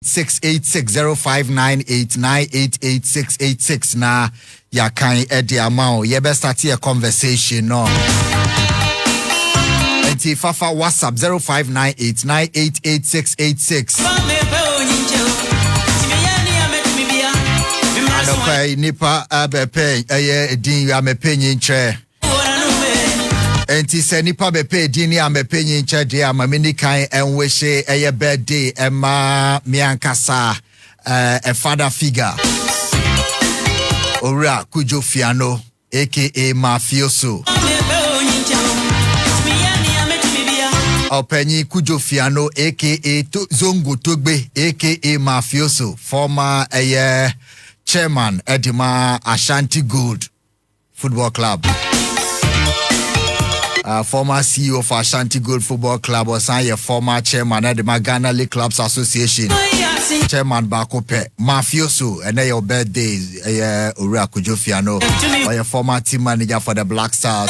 686-0598-988-686 na ya kan edi amount ye best start a conversation no enti fafa WhatsApp 0598-988-686 anokwa nipa abepe eye din ya mepenyi nche enti se nipa bepe din ya mepenyi nche de amamini kan enwehye eye birthday ema miankasa a father figure Ora Kujo Fiano aka Mafioso Openyi Kujo Fiano aka Zongo Togbe aka Mafioso former chairman Edima Ashanti Gold Football Club former CEO of Ashanti Gold Football Club or former chairman Edima Ghana League Clubs Association Chairman Bakope Mafioso and your birthday Ora Kujo Fiano or your former team manager for the Black Stars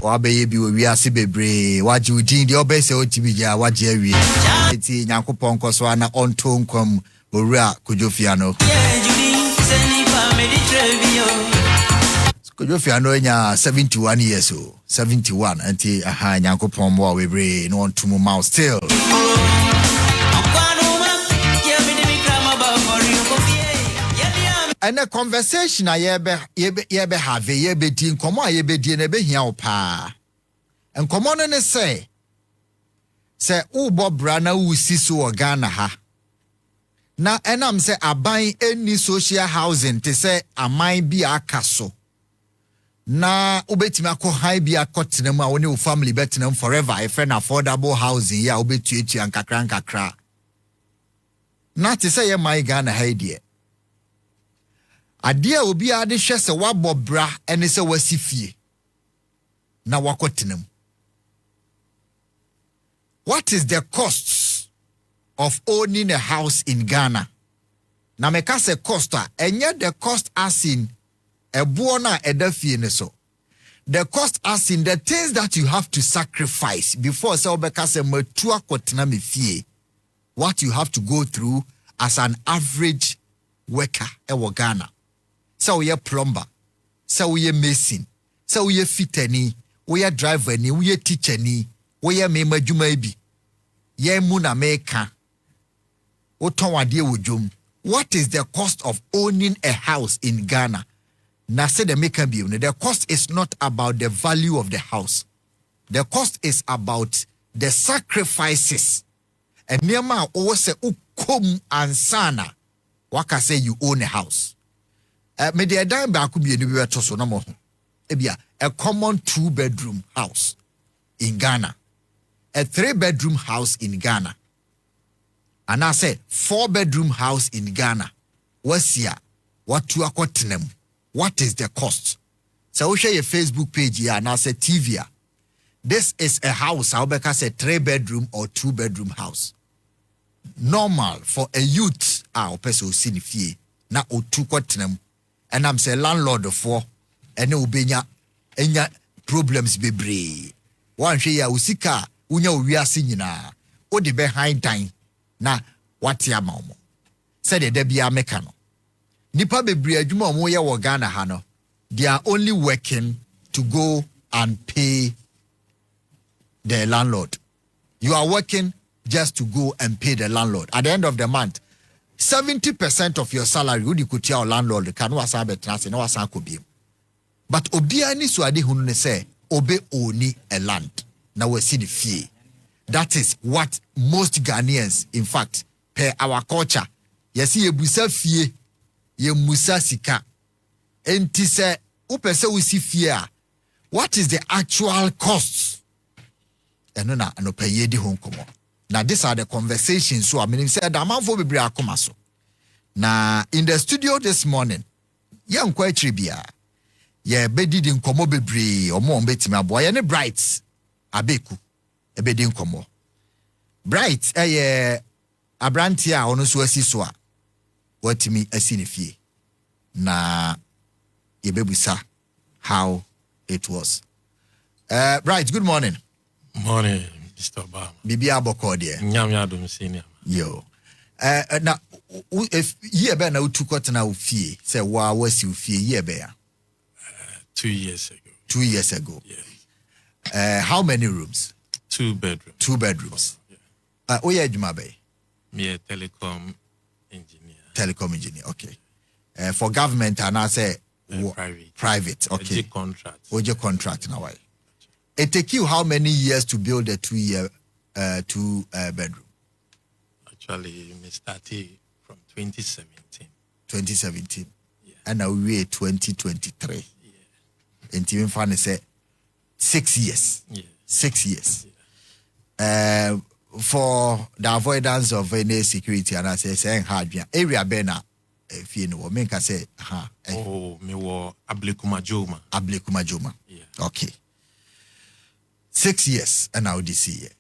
Wabebi we are Sibebre what you did your best OTBja what Jerry eti Nyankopon Koswana on tone come Ora Kujo Fiano Kujo Fiano nya 71 years old 71 anti aha Nyankopon mo we no on to mo still and a conversation I have din komo ayebe di na be hia opa and komo no ne say ubo bra na usi so Ghana ha na enam say aban any social housing te say aman bi akaso na ubetimi akọ bi akotenam a woni family betenam forever a friend affordable housing ya obetuetu ankakra na te say my Ghana ha die Adia obi ade hwe se wabobra ene se wasifie na wakotenam. What is the costs of owning a house in Ghana? Na meka se cost enye the cost as in ebo na edafie ne so. The cost as in the things that you have to sacrifice before se obeka se matu akotenam efie. What you have to go through as an average worker ewo Ghana. So we are plumber, so we are mason, so we are fitteni, we are driver ni, we are teacher ni, we are mema jumaibi. Ye muna meka. Otonwadi wujum. What is the cost of owning a house in Ghana? Na se the maker be the cost is not about the value of the house. The cost is about the sacrifices. And nema owose ukom ansana. Waka say you own a house. Me de dan ba ku bi enu bi to so na mo ho ebia a common 2-bedroom house in Ghana, a 3-bedroom house in Ghana, and I say 4-bedroom house in Ghana. Wasia what to akotenem, what is the cost? So we share your Facebook page here and I say TV. This is a house I will say 3-bedroom or 2-bedroom house, normal for a youth person sinifie na otu kotenem. And I'm say landlord for and ubenya enya problems bebre. One share ya usika unya uwiase nyina. O de behind time na wati ya maumo. Said the debia mekano. Nipa bebre adwuma omo ye wo Ghana ha no. They are only working to go and pay the landlord. You are working just to go and pay the landlord. At the end of the month, 70% of your salary would you could tell landlord can was a trans no was be. But obia ni so ade hunu ne say obe oni a land. Now we see the fee. That is what most Ghanaians, in fact, per our culture. Yes, ye busa fie, ye musa sika. Enti se upese we see fear. What is the actual costs? And no pay ye di home komo. Now, these are the conversations. So, I mean, said, I'm out for Bibria Komaso. Now, in the studio this morning, young quite trivia. Yeah, bedi din komo bibri, or more beti my boy, and a bright abeku, a bedin komo. Bright, a brantia on Suasi Swa. What to me a sinifie. Na, ye bebusa, how it was. Bright, good morning. Morning. Mr. Obama. Bibi aboko de. Nyamya dum senior. Yo. Na if ye be na utu kwatena ufie, say wa wasi ufie ye be ya. 2 years ago. 2 years ago. Yes. How many rooms? 2 bedrooms. 2 bedrooms. Oye adwuma be? Me a telecom engineer. Telecom engineer, okay. For government and I say private. Private, okay. Oje contract now why? It take you how many years to build a 2 bedroom? Actually, we started from 2017. 2017. Yeah. And now we are 2023. Yeah. And even funny say 6 years. Yeah. 6 years. Yeah. For the avoidance of any security and I say hard area bena if you know make say me wo Ablikumajoma. Ablikumajoma. Yeah. Okay. 6 years and now this year.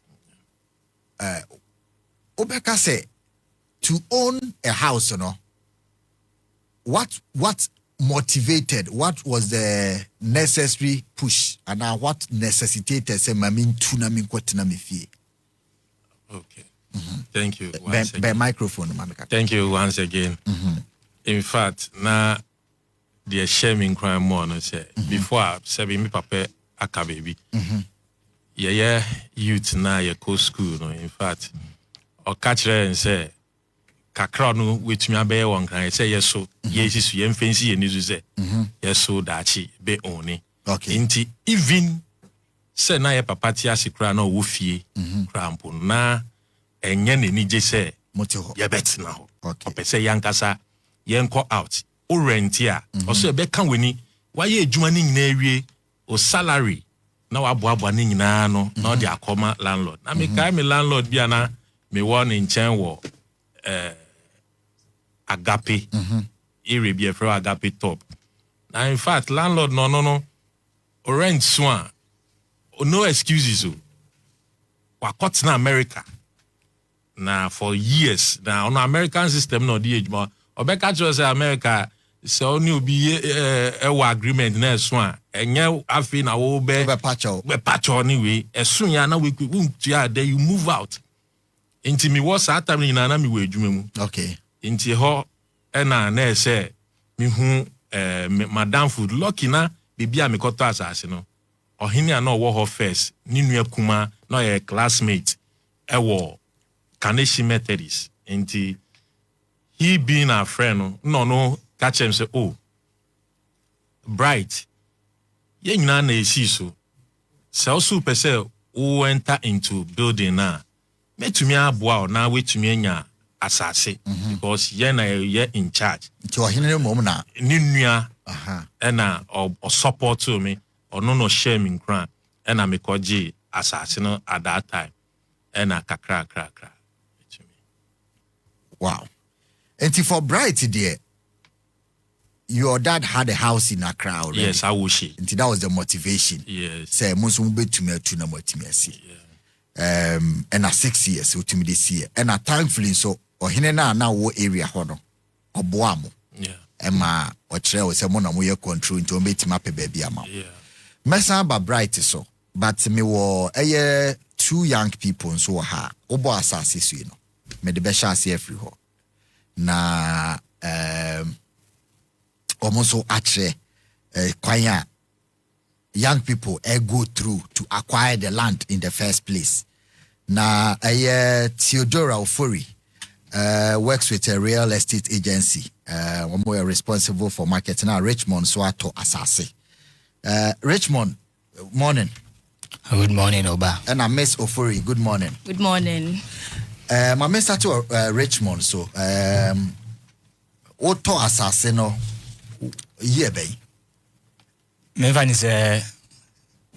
Obeka say to own a house, you know, what motivated, what was the necessary push and now what necessitated say mamin tuna min kwatina mi fie. Okay. Thank you. By microphone, Mamika. Thank you once again. In fact, now the shaming crime more no say before say me papa aka baby. Yeah, youth na ya co school no. In fact, or catch her and say kakra no with me abe one kan say yes so yes is you fancy and you say yes so dachi be oni. Okay. Inti even say na ya papa ti asikra na wo fie krampo na enye ne ni je say motiho ya bet na ho. Okay. Opese yankasa yenko out o rent ya also be kan weni waye adwuma ni nyina awie o salary na waboaboa ni nyina no na o de akoma landlord na me kai me landlord bia na me won in chen wo agape area bia for agape top na in fact landlord no o rent so a no excuses o wakot na America na for years na on American system no the age more obeka chose America so ni obi agreement na so a enye afi na wo be patcho ni we esun ya na we to ya there you move out inti mi was at time na mi we adwuma mu. Okay. Inti ho na say mi hu madam food lucky na bibia mi koto asase no ohini na wo ho first ni nua kuma na ye classmate ewo Kaneshi Methodist. Inti he being our friend no catch him say oh bright ye nyina na esi so also pese who enter into building na metumi aboa na wetumi anya asase because ye na ye in charge to ohine mom na ni nua na o support to me or no share me kran na me koji asase no at that time na kakra. Wow. And for Bright there, your dad had a house in Accra already. Yes, I wish it. And that was the motivation. Yes. Say Musum be to me to na motivation. And 6 years so to me this year. And thankfully so ohine na wo area hono. Oboamo. Yeah. Emma o kire o se mo na mo ye control nti o betima pe baby ama. Yeah. Mesa ba Bright so. But me wo 2 young people so ha. Obo asase so no. Me de be sha ase afri ho. Na almost so actually kwanya young people go through to acquire the land in the first place. Na Theodora Ofori works with a real estate agency. We are responsible for marketing now Richmond so ato asase. Richmond, morning. Good morning, Oba. And I Miss Ofori, good morning. Good morning. My Mr. to Richmond so Oto asase no year bay. Mevan is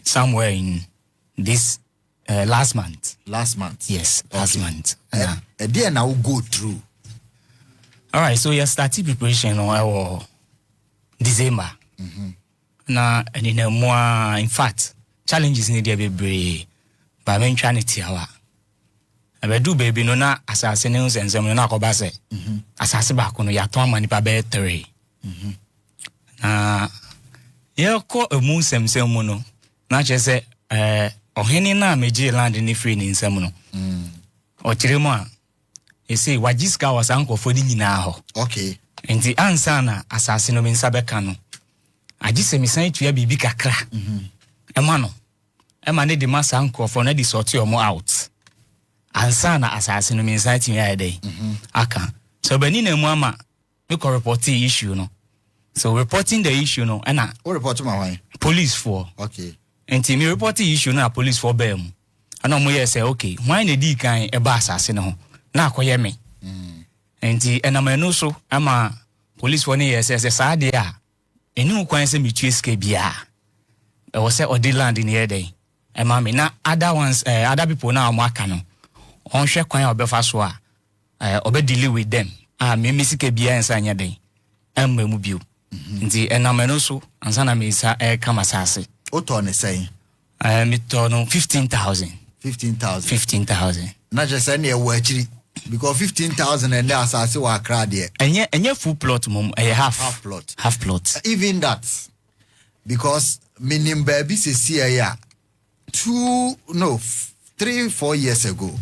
somewhere in this last month. Last month? Yes, last month. Then I will go through. All right, so you started preparation on our December. Now, and in a more, in fact, challenges need to be brave, but I'm trying to tell her. I do baby no na assassinations and some na ko ba say assassin ba ko no ya ton mani pa be 3 ye ko emu sem mu no na che say ohene na meje land ni free ni nsam no o kiremu a ese wajiska wasankofo di nyina ho okay enti ansa na asase no mensa beka no agise misan tua bibi kakra ema no ema ne de masankofo na di sort your mo out ansa na asase no mensa tia ya dey aka so bani na mu ama me ko report issue no so reporting the issue no na what report my why police for okay enti me report issue na police for bam ana mo say okay why na di kan e ba asase no na akoye me enti enamanu so ama police for ne say saa de a enu kwan say me tue ska bia e wo say odi land in here dey e ma me na other ones other people na am aka no on hwe kwan obefa so a obe deal with them me misika bia ensa nya dey emma mu bio nti enamanu so ansa na me sa kama sase o to ne say me to no 15,000 na just say ne wo akiri because 15,000 and there asase wa kra there enye full plot mum half plot even that because minim baby se see ya 3-4 years ago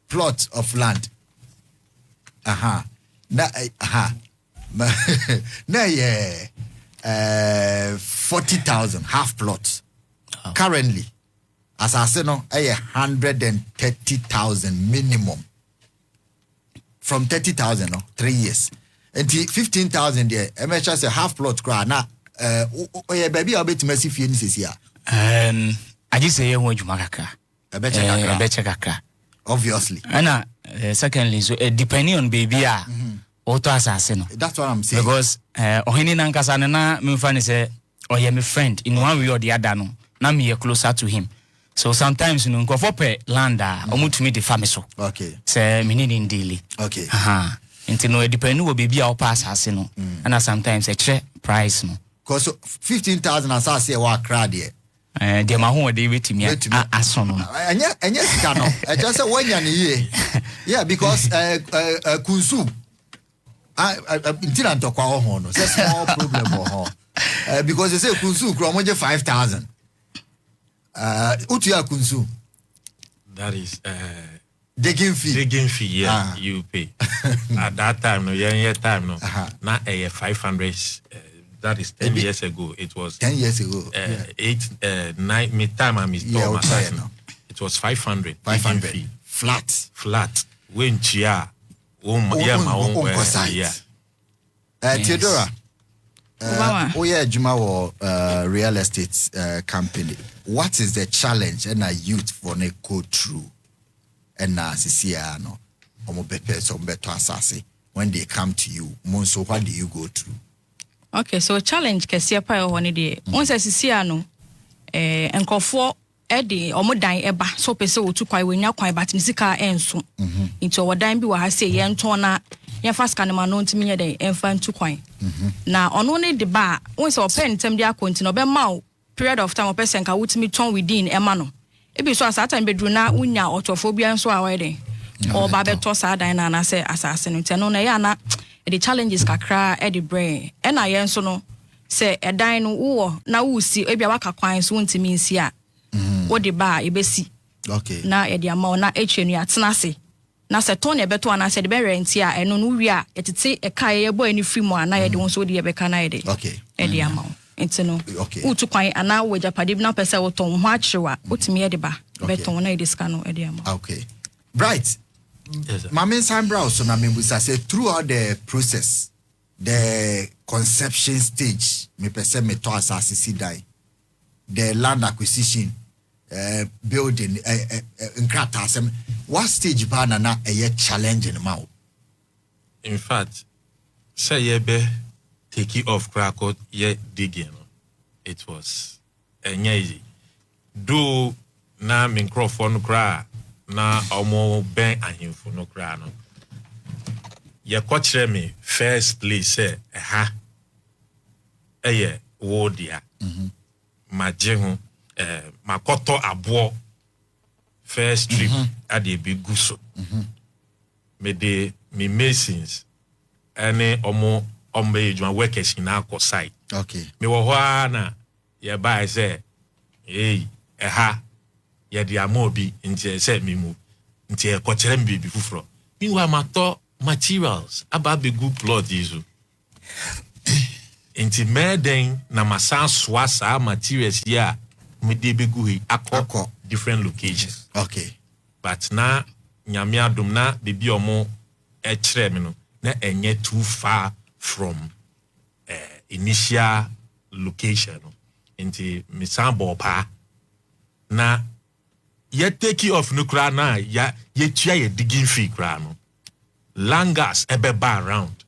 plot of land na 40,000 half plot currently asase no 130,000 minimum from 30,000 no 3 years and 15,000 there emecha say half plot cra na baby obetimasi fie ni sesia aji say yen adwuma kakra ebeche kakra obviously and secondly so depending on baby auto asase no that's what I'm saying because ohini nankasa na me fa ni say oye me friend in one way or the other no na me closer to him so sometimes you know go for pay land omutumi de family so okay say me need daily okay nti no depend wo baby a pass asase no and sometimes a check price no cause 15,000 asase wa kra there de ma ho de betimi aso no anya sika no just say wanya ne ye yeah because kunsu intina ntokwa ho no say small problem ho because they say kunsu kro mo je 5,000 utu ya kunsu that is digging fee yeah you pay at that time no yeah time no na 500 that is 10 years ago it was 10 years ago 8 9 mid time I missed it was 500 fee. flat when chia yeah Theodora yeah Juma or real estate company what is the challenge and a youth for ne go through and na sisia no omo bepe so beto asase when they come to you monso what do you go through okay so challenge kese pa ho ne de once sisia no enkofo de omo dan eba so pese otu kwai wenya kwai but ni sika enso into wodan bi wa ha se ye nton na ye fa sika ne ma no ntimi ye den enfa ntu kwai na ono ne de ba once open ntem de akonti no be ma period of time opese nka wutimi ton within ema no ebi so asata bedru na unya otofo bia nso a wede o ba beto sa dan na na se asase no teno na ya na the challenges kakra e the brain e na ye nso no se edan no wo na wo si ebi waka kwan so ntimi nsi a wo de ba e besi okay na e de ama na echenu atena se na se ton e beto na se de be rent a eno no wi a etete e kai e boy ni free mo na ye de won so de ye be kana ye de okay e de ama enti no okay utu kwan ana wo japade bi na pese wo ton ho akyewa otimi ye de ba beton na e de ska no e de ama okay bright yes Mama Sambra so na membusa say throughout the process the conception stage me pese me to asase si dai the land acquisition building nkrata asem what stage ba na a challenging ma in fact say ye be take it off crack out ye digging it was easy do na microphone cra na omo ben ahimfo no cra no ye kwachire me first place say wo dia maje ho makoto abo first trip at the big guso me de me masons ene omo ejuma workers in our site okay me wo ho na ye buy say ye de amobi nti say me move nti e ko kire me bibi fufuro meanwhile mato materials aba be good plot isu nti meden na masan soa sa materials here me de be gu he akọ different locations. Okay. But na nyame adom na bibi omo e kire me no na enye too far from initial location no. Nti me sambo pa na ye take off no kra na ya ye tua ye digging fee kra no langas ebeba around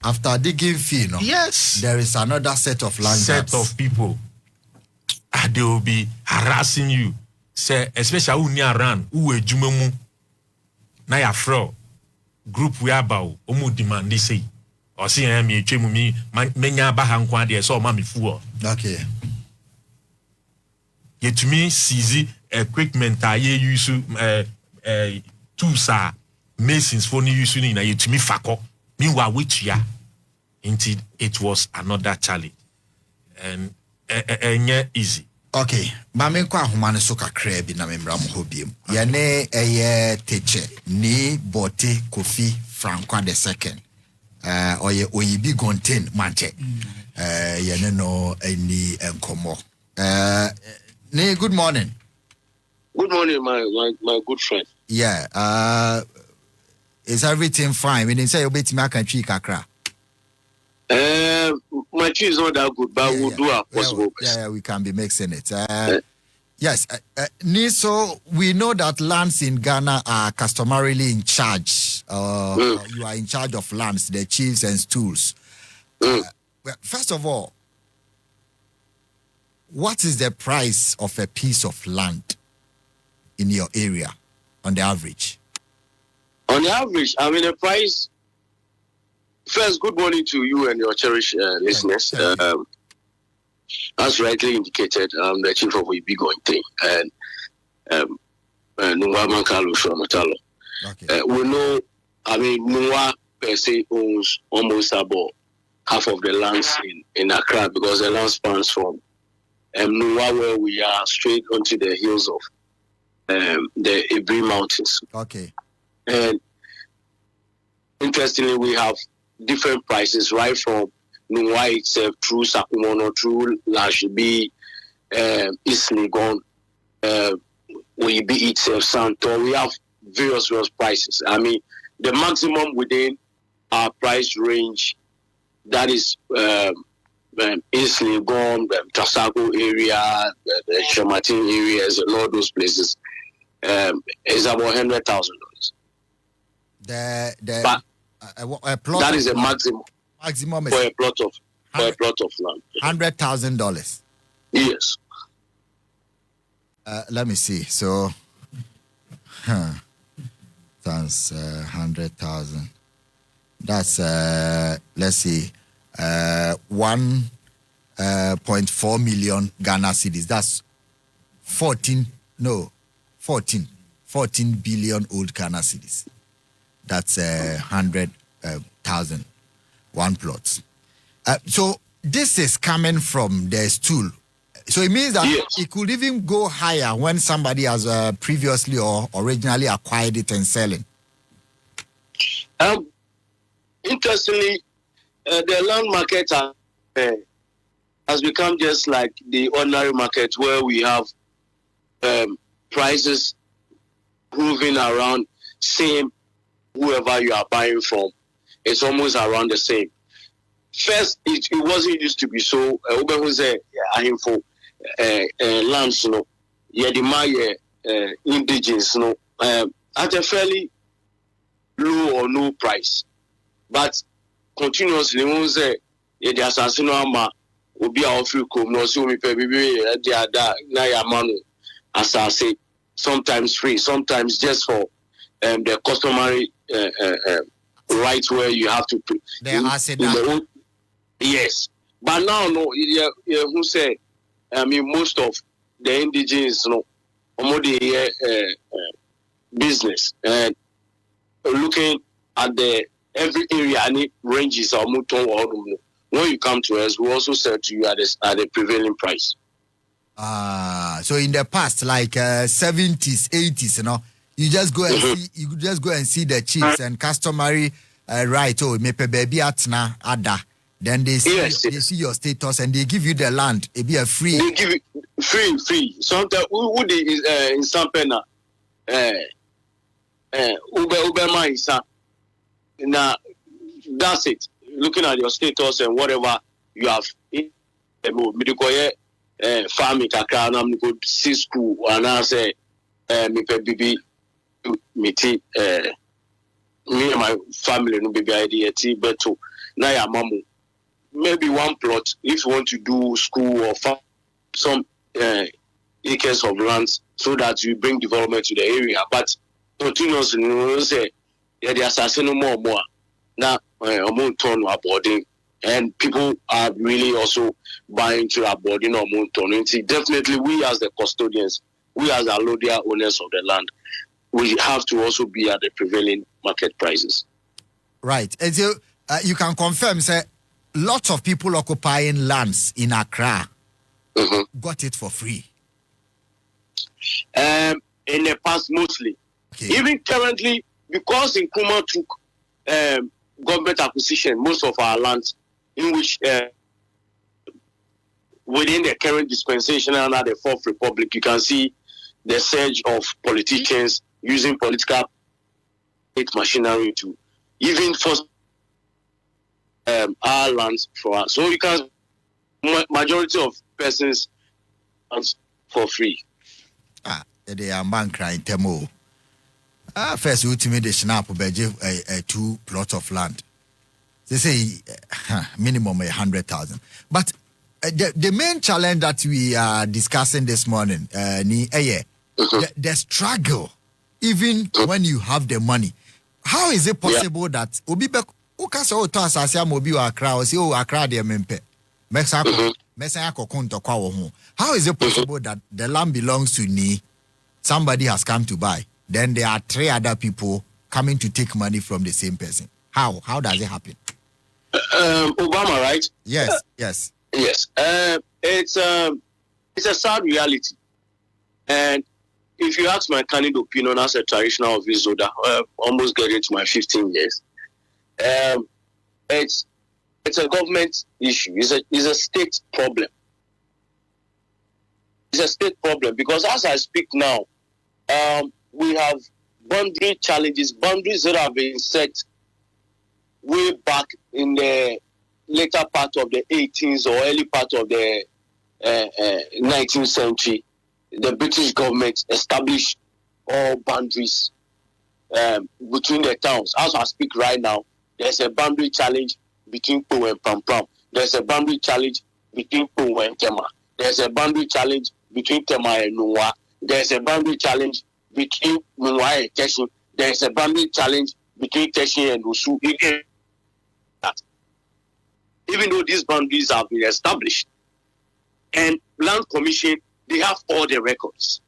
After digging fee no, yes, there is another set of langas. Set of people they will be harassing you, say especially who near around who ejumemu na ya fro group we about omu demand say or see me twemu mi menya ba han kwa de so ma me fu. Okay. Yet me seize equipment ye use tools are masons for new use na yet me fako meanwhile which ya until it was another challenge and easy. Okay, mame kwa ahoma so kakra bi na memra mo hobiem. Ye ne teche ni bote Kofi Francois II. Oye oyibi gonten manche. Ye ne no any enkomo. Ne good morning. Good morning, my good friend. Yeah, is everything fine? We didn't say you bet me I can tree kakra. My tree is not that good, but we'll do our possible best. Yeah, we can be mixing it. Yes, so we know that lands in Ghana are customarily in charge. You are in charge of lands, the chiefs and stools. First of all, what is the price of a piece of land in your area on the average? On the average, I mean, the price. First, good morning to you and your cherished listeners. As rightly indicated, I'm the chief of a big going thing, and Nungwa Mankalo Shomatalo. We know, I mean, Nungwa per se owns almost about half of the lands in Accra because the land spans from Nungwa, where we are, straight onto the hills of the Ibri Mountains. Okay. And interestingly, we have different prices right from Nungwa itself through Sakumono, through Lashibi, East Legon, Oyibi itself, Santo. We have various prices. I mean, the maximum within our price range, that is East Legon, Tasago area, the Shamatin areas, and all those places, is about $100,000. A plot that is a land. maximum for a plot of land. $100,000. Yes. Let me see. So, times 100,000. That's let's see, 1.4 million Ghana cedis. That's 14 billion old Ghana cedis. That's 100,000 one plot. So this is coming from the stool. So it means that it could even go higher when somebody has previously or originally acquired it and selling. Interestingly, the land market has become just like the ordinary market where we have prices moving around, same whoever you are buying from. It's almost around the same. First, it wasn't used to be so. Info lands, no, indigenous, no, at a fairly low or no price, but continuously, we say the assassin will be our free come. No, so we pay the other na yamanu assassin. Sometimes free, sometimes just for the customary right where you have to pay. Yes, but now no. Who say? I mean, most of the indigenous, no, business and looking at the every area and it ranges or when you come to us, we also sell to you at the prevailing price. So in the past, like 70s, 80s, you know, you just go and see the chiefs and customary right. Oh, mepe baby atna ada. Then they see your status and they give you the land. It be a free. They give it free. Sometimes who is in Sampena, Uber Isa. Now that's it. Looking at your status and whatever you have in farming, kakra na go see school and I say me pe bibi me and my family no baby idea ti beto na ya mamu. Maybe one plot if you want to do school or farm, some acres of lands so that you bring development to the area. But continuously, you say the assassin more now turn boarding, and people are really also buying to boarding or turn. Definitely, we as the custodians, we as the allodial owners of the land, we have to also be at the prevailing market prices. Right, and so you can confirm, say. Lots of people occupying lands in Accra got it for free. In the past, mostly. Okay. Even currently, because Nkrumah took government acquisition, most of our lands, in which within the current dispensation under the Fourth Republic, you can see the surge of politicians using political machinery to even force our lands for us. So you can majority of persons for free. They are man crying temo. First ultimate the snap beje a 2 plots of land. They say minimum 100,000. But the main challenge that we are discussing this morning, the struggle, even when you have the money. How is it possible that Obibe Ukasa to asase amobi wa Accra o say o Accra de mempe mesa kokunto kwa wo ho. How is it possible that the land belongs to Ni, somebody has come to buy, then there are 3 other people coming to take money from the same person? How does it happen? Obama, right? Yes. It's a sad reality, and if you ask my candid opinion as a traditional office holder, almost getting to my 15 years. It's a government issue. It's a state problem. It's a state problem because as I speak now, we have boundary challenges, boundaries that have been set way back in the later part of the 18th or early part of the 19th century. The British government established all boundaries between the towns. As I speak right now, there's a boundary challenge between Po and Pampram. There's a boundary challenge between Po and Tema. There's a boundary challenge between Tema and Nwa. There's a boundary challenge between Nwa and Teshin. There's a boundary challenge between Teshin and Usu. Even though these boundaries have been established, and Land Commission, they have all the records.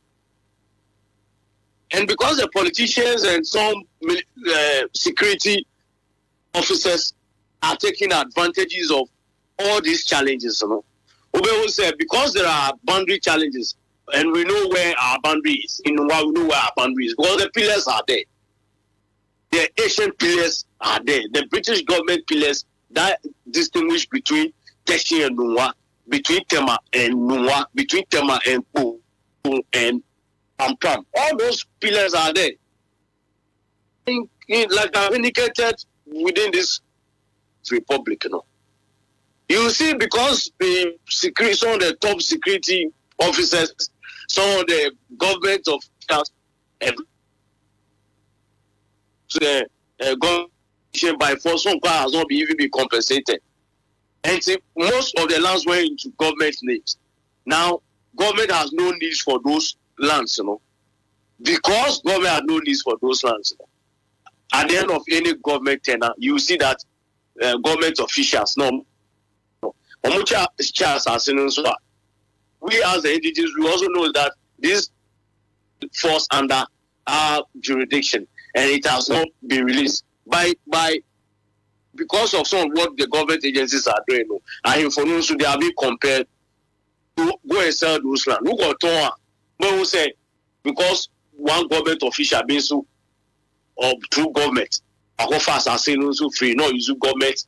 And because the politicians and some security officers are taking advantages of all these challenges, you know. Ube will say, because there are boundary challenges, and we know where our boundary is, we know where our boundary is, because the pillars are there. The Asian pillars are there. The British government pillars that distinguish between Teshi and Nwa, between Tema and Nwa, between Tema and Po and Pampram. All those pillars are there. Like I've indicated, within this republic, you know. You see, because the security, some of the top security officers, some of the government officials, the government by force, some has not even been compensated. And see, most of the lands went into government names. Now, government has no needs for those lands, you know. Because government has no needs for those lands, you know. At the end of any government tenure, you see that government officials, we as the indigenous, we also know that this falls under our jurisdiction, and it has not been released because of some of what the government agencies are doing. And information they are being compared go and sell those land. Who got torn? But who say because one government official being so or through government, I go fast and say no so free, no use government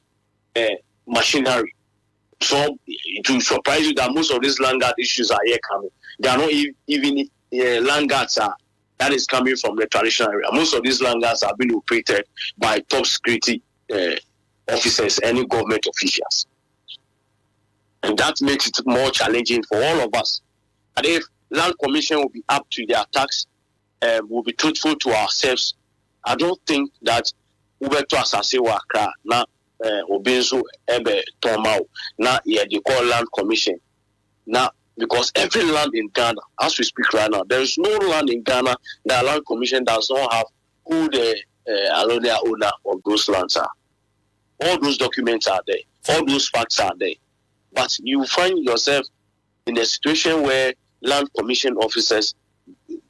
machinery. So it will surprise you that most of these land guard issues are here coming. They are not even land guards that is coming from the traditional area. Most of these land guards are being operated by top security officers, any government officials. And that makes it more challenging for all of us. And if Land Commission will be up to their task, will be truthful to ourselves, I don't think that Ubeto Asase Wakra na Obenzo Ebe Tomao na they call Land Commission. Now, because every land in Ghana, as we speak right now, there is no land in Ghana that Land Commission does not have who the owner of those lands are. All those documents are there. All those facts are there. But you find yourself in a situation where Land Commission officers,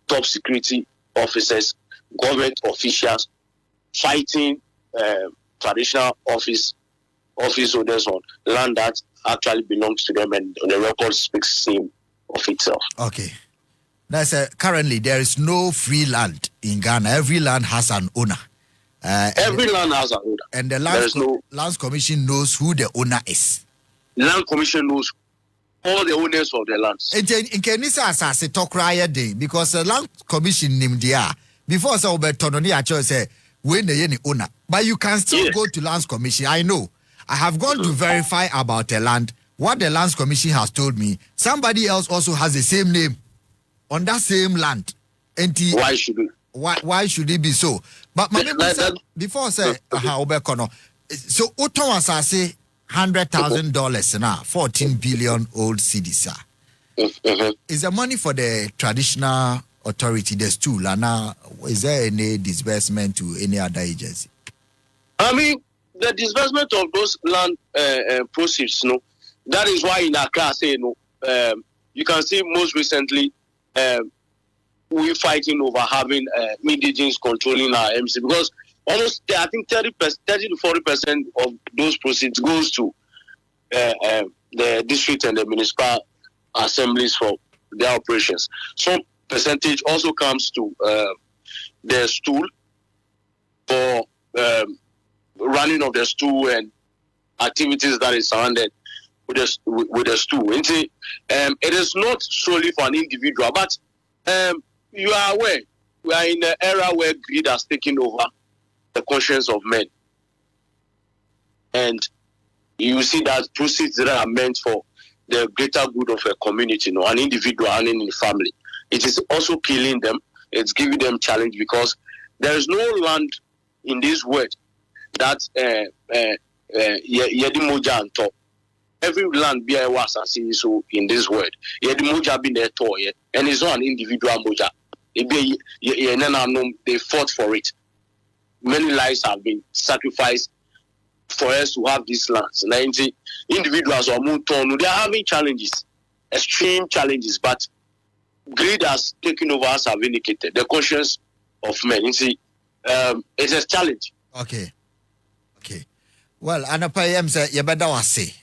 top security officers, government officials fighting traditional office holders on land that actually belongs to them, and the record speaks same of itself. Okay. That's currently there is no free land in Ghana. Every land has an owner. Every land has an owner. And the Lands Commission knows who the owner is. Land Commission knows all the owners of the lands. In Kenisa Asase talk right day because the Land Commission named there before so Tononi actually say when the owner. But you can still go to Lands Commission. I know. I have gone to verify about the land. What the Lands Commission has told me, somebody else also has the same name on that same land. And why should it? Why should it be so? But my before I say so Oton Asase $100,000 now, 14 billion old cedis. Is the money for the traditional authority, the stool, and now is there any disbursement to any other agency? I mean, the disbursement of those land proceeds, no. That is why in Accra, say no. You can see most recently, we fighting over having diligence controlling our MC because almost I think 30 to 40% of those proceeds goes to the district and the municipal assemblies for their operations. Some percentage also comes to the stool for running of the stool and activities that is surrounded with the stool. It is not solely for an individual, but you are aware we are in an era where greed has taken over the conscience of men, and you see that proceeds that are meant for the greater good of a community, an individual and in the family, it is also killing them. It's giving them challenge because there is no land in this world that yedi moja on top. Every land be was so in this world. Yedi moja be there toy, and it's not an individual moja. They fought for it. Many lives have been sacrificed for us to have these lands. 90 individuals are moved on. They are having challenges, extreme challenges, but greed has taken over as have indicated the conscience of men. It's a challenge. Okay. Well, Anapayem say yebeda wase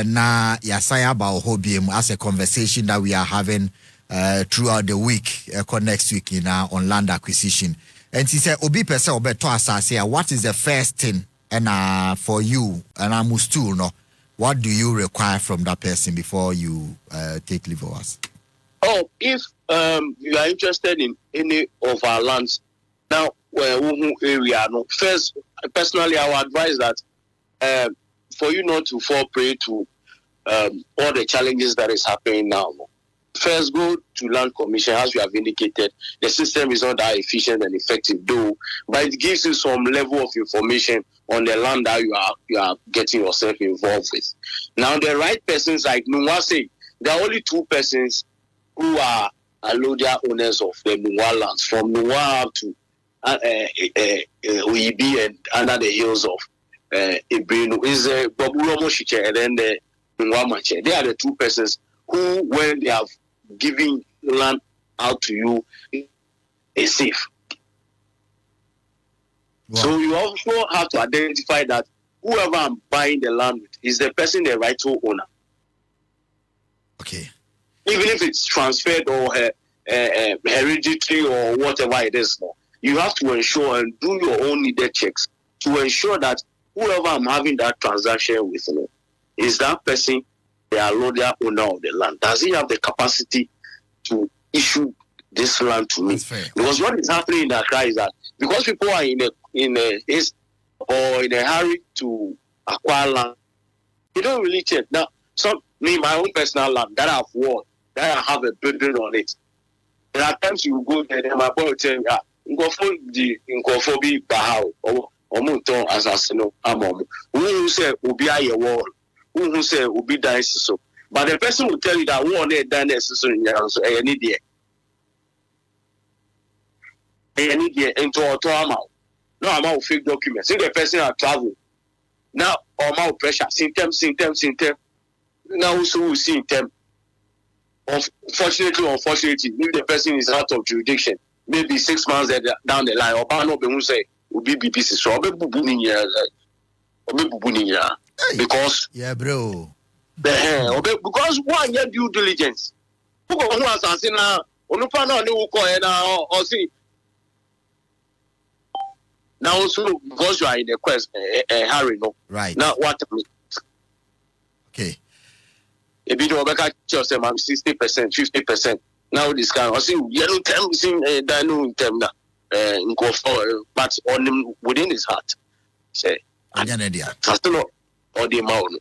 na yasaya about hobiem as a conversation that we are having throughout the week, next week on land acquisition. And he said, Obi pese obeto asase, what is the first thing and for you and I must too no? What do you require from that person before you take leave of us? Oh, if you are interested in any of our lands now, area no. First, personally, I would advise that for you not to fall prey to all the challenges that is happening now. First, go to Land Commission, as you have indicated. The system is not that efficient and effective, though, but it gives you some level of information on the land that you are getting yourself involved with. Now, the right persons, like Nunwa say, there are only two persons who are allodial owners of the Nunwa lands, from Nunwa up to Oyibi and under the hills of Ibrinu. Is Bobulomo Shiche and then the Nunwa Mache. They are the two persons who, when they have given land out to you, is safe. Wow. So you also have to identify that whoever I'm buying the land with is the person the rightful owner. Okay. Even if it's transferred or hereditary or whatever it is, you have to ensure and do your own needed checks to ensure that whoever I'm having that transaction with, is that person the allodial owner of the land? Does he have the capacity to issue this land to me? Because what is happening in Accra is that because people are in a haste or in a hurry to acquire land, they don't really check. Now, my own personal land that I've won, that I have a building on it. There are times you go there and my boy will tell me, go for the Bahao or Monton Assassino Amom. Who say Ubia your wall? Who say Ubi dice so? But the person will tell you that one day done necessary in your house, any day. Any day into a amount. No amount of fake documents. If the person has traveled, now amount of pressure, symptom. Now also we see them. Unfortunately, if the person is out of jurisdiction, maybe 6 months down the line, or no be say will be BBC. So I'll be because bro. Because one year due diligence. Who has answered now? Or see. Now also because you are in a quest, hurry, no. Right. Now what? Okay. A bit of a catch I'm 60%, 50%. Now this kind of yellow term seem dino in term but on him within his heart. Say or the amount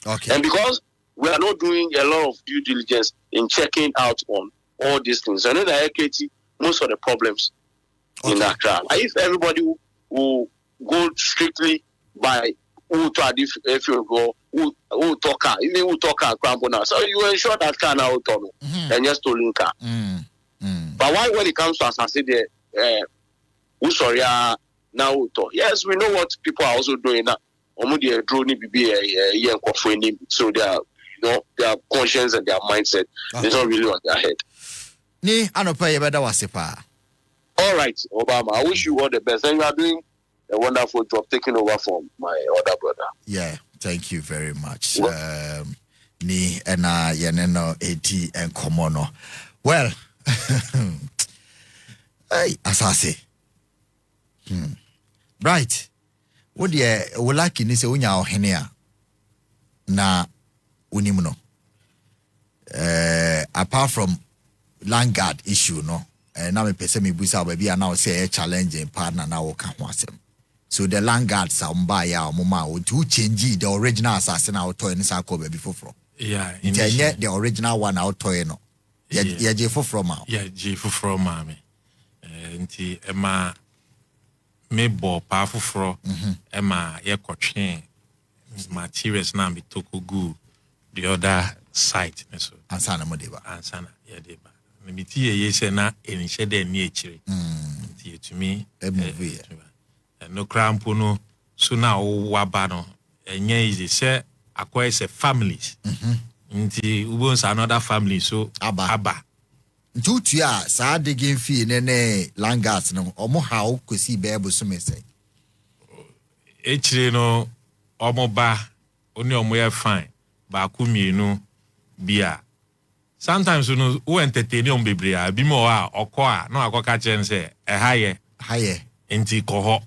okay. And because we are not doing a lot of due diligence in checking out on all these things, I know that most of the problems in Accra. If everybody will go strictly by who to if you go who talk even who talk now, so you ensure that car now and just stolen car. But why when it comes to assassin who sorry now yes, we know what people are also doing now. So their conscience and their mindset is not really on their head. Ni anopa yebeda wasepa. All right, Obama, I wish you all the best. And you are doing a wonderful job taking over from my other brother. Yeah, thank you very much. Ni ena yeneno eti and komono. Well, hey, asase. Right. What ye wolaki ni se unya ohene na unimuno. Apart from land guard issue, no. Now me pese me busa baby now say a challenging partner now can wasem. So the land guards are ya mama to change the original assassin out to any sako baby for. Yeah, yet the original one out to no. Yeah, J for from out. Yeah, J for from mammy. Nti Emma me bo powerful fro Emma ye coaching materials now be toku good the other site so ansana modeba ansana yeah deba miti ye say na enhye de ni echire nti etumi no crampo no so na waba no enye easy say akwa say families nti ubons another family so aba Tutua sa digging fee ne langas no omo how kwesi bebo so me say echire no omo ba oni omo ye fine ba ku mienu bia sometimes no who entertain on bebre a bi mo a okọ a no akoka chen say haye enti koho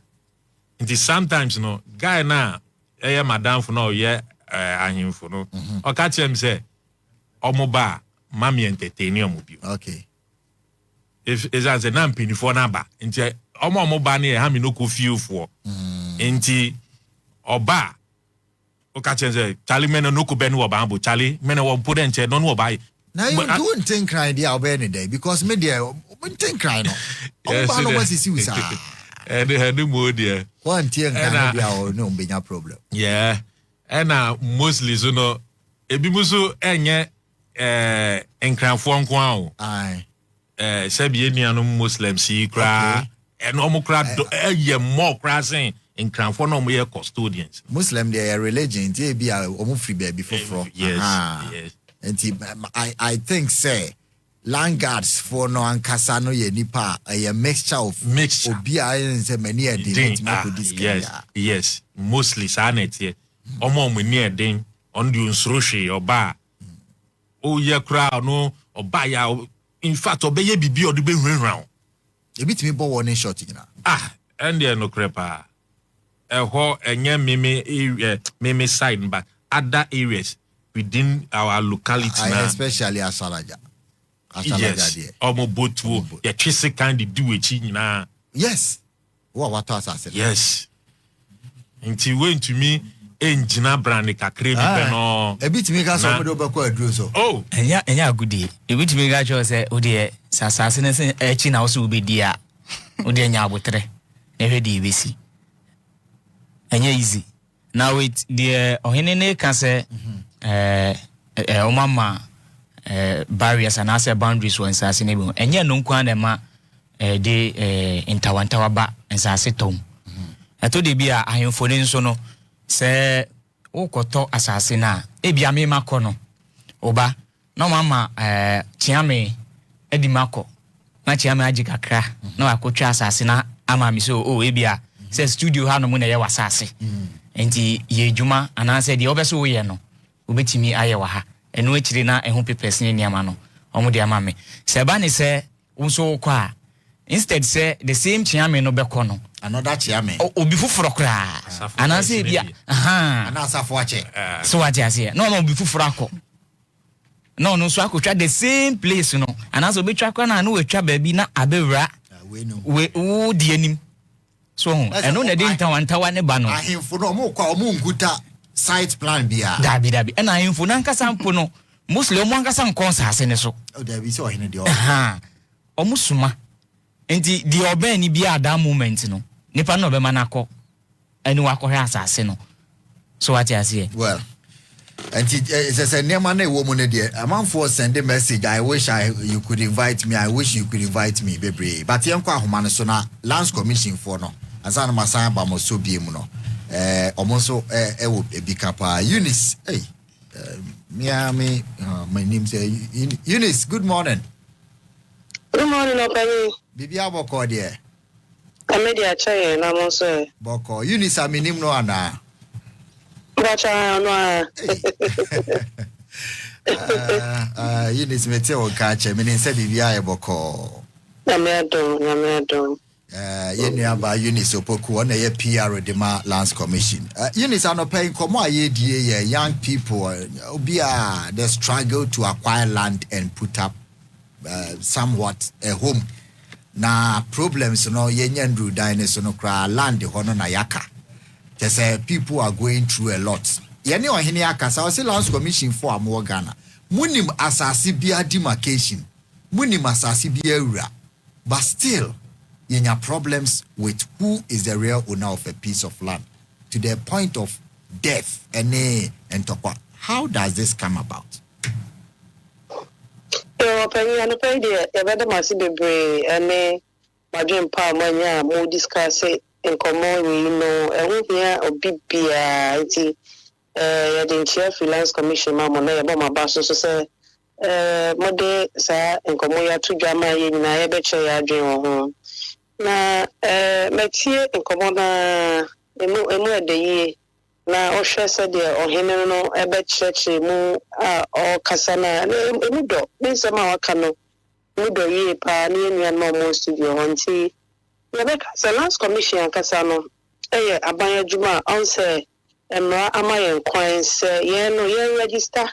enti sometimes no guy na madam for no ye ahimfo no oka chen say omo ba mami entertain omo bi okay if is as an ampini for naba nti omo ba na ha mi no ko feel for nti oba oka chen say Charlie men no ko benu oba bo Charlie men wo put enche no no oba. Now you don't think cry there any day because media think cry no. Oba no was see sa. And the mood there. One thing can no be a problem. Yeah. And mostly so no ebi muso enye enkranfo nko a. Aye. Sebi enianu Muslim si kra and omo kra ye more crashing enkranfo no mo ye custodians. Muslim their religion dey be omo free baby for. Yes. And I think say land guards for no ankasa no ye nipa a mixture of obi a say many a day yes mostly sanet here omo mo ni eden on the unsroshi oba oh yeah crowd no or buy ya in fact obey bibi or the be round a bit me bo warning shot and there no crepa ho enye meme side but other areas within our locality now especially Asalaja yes omo botu ya twese kind do echi nyina yes what asase yes nti went to me engineer brand kakre bi no a bit me ka so mo do be kwa aduro so oh enya agudi e bit me ga cho say o de sasase ne se echi na wo so be dia o de nya abotre e hwedi besi enya easy now it the ohene ne ka say o mama barriers and as boundaries when sasase ne bi enya no nkwa na ma de intawantawa ba nsase tom eto de bia ahemfo ne nso no se ukoto asase na ebia me makọ no oba no mama chiame edi makọ na chiame agi kakra na wakotwa asase na ama mi so ebia se studio ha no mu na ye wasase enti ye djuma ananse de obeso wo ye no obetimi aye wa ha eno akire na eho papers ne niama no omo de ama me se ba ne se unso kwa instead say the same chiame no bekọ no another chiame obi fufuro kra ananse bia anasafo ache so what you say no obi fufuro akọ no so akotwa the same place no ananse obi twa kwa na no wetwa ba bi na abewura we wo di anim so eno na de ntawantawa ne ba no ahemfo no mo kwa mo nkuta site plan bia dabi ena ahemfo na nkasa mpo no muslim mo nkasa nkonsa ase ne so dabi so ohene de omusuma enti di oba ni bia that moment no nipa no be manako eni wakohwe asase no so what you say well and it says nema na ewo mu ne de amanfo send a message I wish you could invite me bebre but yenko ahoma no so na lands commission for no asa na masan ba mo so biem no omo so ewo ebika pa Eunice my name say Eunice. Good morning Opani bibi aboko de Amedia chaye na mo so boko Eunice aminim no ana bacha no Eunice mete o ka che me nse bibi aye boko Yamedo yenu aba Eunice opoku ona ye PR de ma lands commission Eunice anopai komo aye die ye young people obia they struggle to acquire land and put up somewhat a home na problems no yenye ndru dine no kra land hono na yaka say people are going through a lot yene ohene aka sa say lands commission for amwo Ghana munim asase bia demarcation munim asase bia ura but still yenya problems with who is the real owner of a piece of land to the point of death and how does this come about? Opani anopai de ebeda masi bebre ene madwen pa manya mo discuss enkomo we no ehun hia obibia iti ya den chair freelance commission ma mo na yebo ma ba so say mode sa enkomo ya tudwa ma ye nyina ye be che ya adwen ho na metie enkomo na emu edeyi na ohwe se de ohene no ebe church mu o kasana emu do nsema waka no mu do yi pa ni enua no mo studio honti na be kasa lands commission kasa no eye aban adwuma on say emra amayen kwan say ye no ye register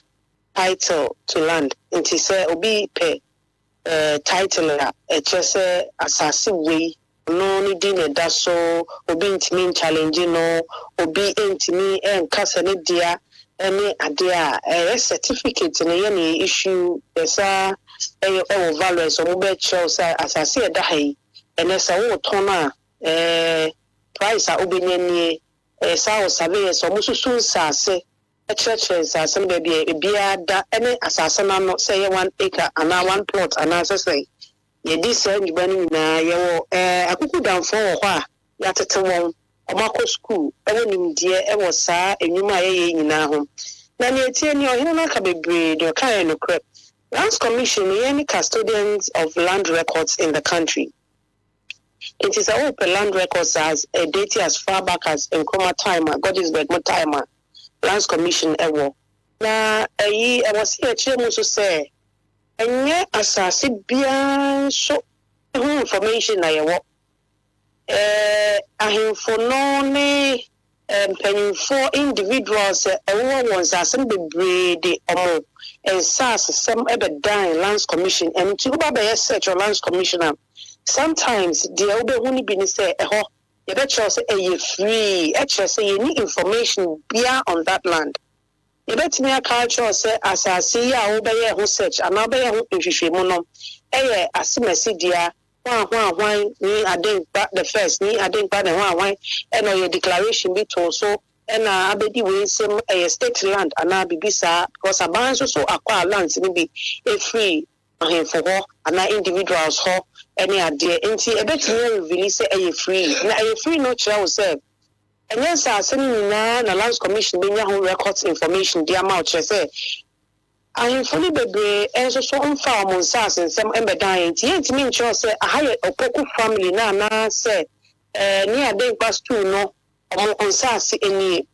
title to land nti say obi pe title a echese asase we no ni di ne da so obi ntimi challenge no obi ntimi enkasa ne dia ene ade a certificate ne ye ne issue esa value so mo be show say asase e da hai ene sa wo ton a price a obenyanie sa o sabe so mo susu sase church asase no be bia da ene asase na no say 1 acre ana 1 plot ana say ye this anybody na yewo akuku danfo ho a ya tete won omako school ewo nimdie ewo saa enwuma ye nyina ho na ne etie ni ohene na ka bebre de kai no crep lands commission ye ni custodians of land records in the country. It is a open land records as a date as far back as Nkrumah time Godisburg time lands commission ewo na ayi was here chemu so say enye asase bia so information na ye wo ahemfo no ne for individuals everyone was asem bebre de omo sas some ebedan lands commission and to ba be search or lands commissioner sometimes the obe huni bi ni say eho you bet you say e free say you need information bia on that land you bet me a culture say asase ya obe ye ho search and obe ye ho nhwehwemu no asimesi dia one ni adin the first ni adin pa the one and your declaration be to so and abedi we sem state land and bibisa because aban so akwa lands ni be free for ho and individuals ho any ade enti ebetimi release say free na free no chere say and yes asem na lands commission be nya ho records information dia ma chere say I fully bebre enso so mfa mo nsas nsem embedan enti yentimi ncho se ahaye opoku family na se ni aden pass 2 no omo nsas eni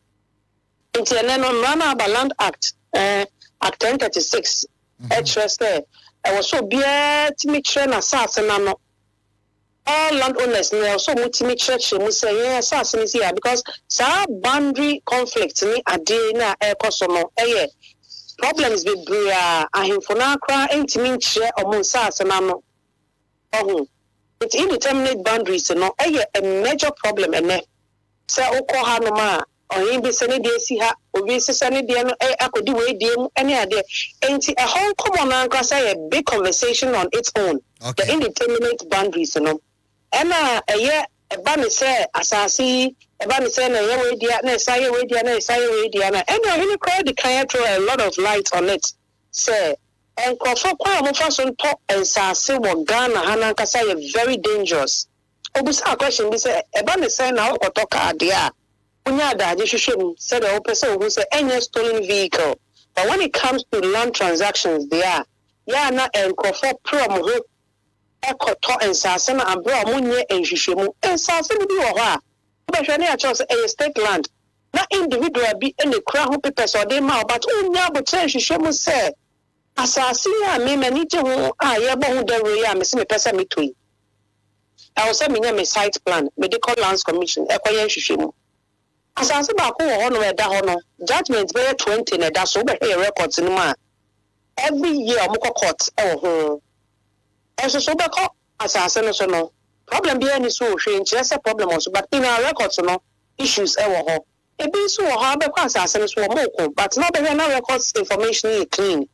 enti ene no rana about land act act 1036 HSA was so bia timi kire na sas na no all landowners now so mutimi church mu say yes sas ni here because sa boundary conflict ni ade na ekoso no problems be bria ahemfo na akra entimi nchire omunsa na no it's indeterminate boundaries no a major problem ene say ukọ ha no ma oyin bi se ne de si ha obi se ne de no akodi we de mu ene ade enti a whole common anka say a big conversation on its own the indeterminate boundaries no ena eba ne say asasi eba ne say na ye we dia na say we dia na say we dia na and you cry the kind throw a lot of light on it say and crofo kwa mo fa so nto ensase wo Ghana hanan ka say very dangerous obusa question bi say eba ne say na okotoka ade a unya adaje hwehwem say the person who say any stolen vehicle but when it comes to land transactions there ya na crofo prom ho ekoto ensase na abro munye enhwehwemu ensase bi wo ho a obehwe na cho say state land na individual bi ene kra ho papers or dey ma but unya bo enhwehwemu say asase ya me mani je ho a ye bo ho dawe ya me se me pesa me toyi I was say me nya me site plan medical lands commission ekoye enhwehwemu asase ba ko ho no eda ho no judgment be 20 na da so obehwe records ni ma every year omko court ho eso so beko asase no so no problem be any so hwe nche problem also but in our records no issues wo ho e bi so ho abeko asase no so mo ko but no be na records information is clean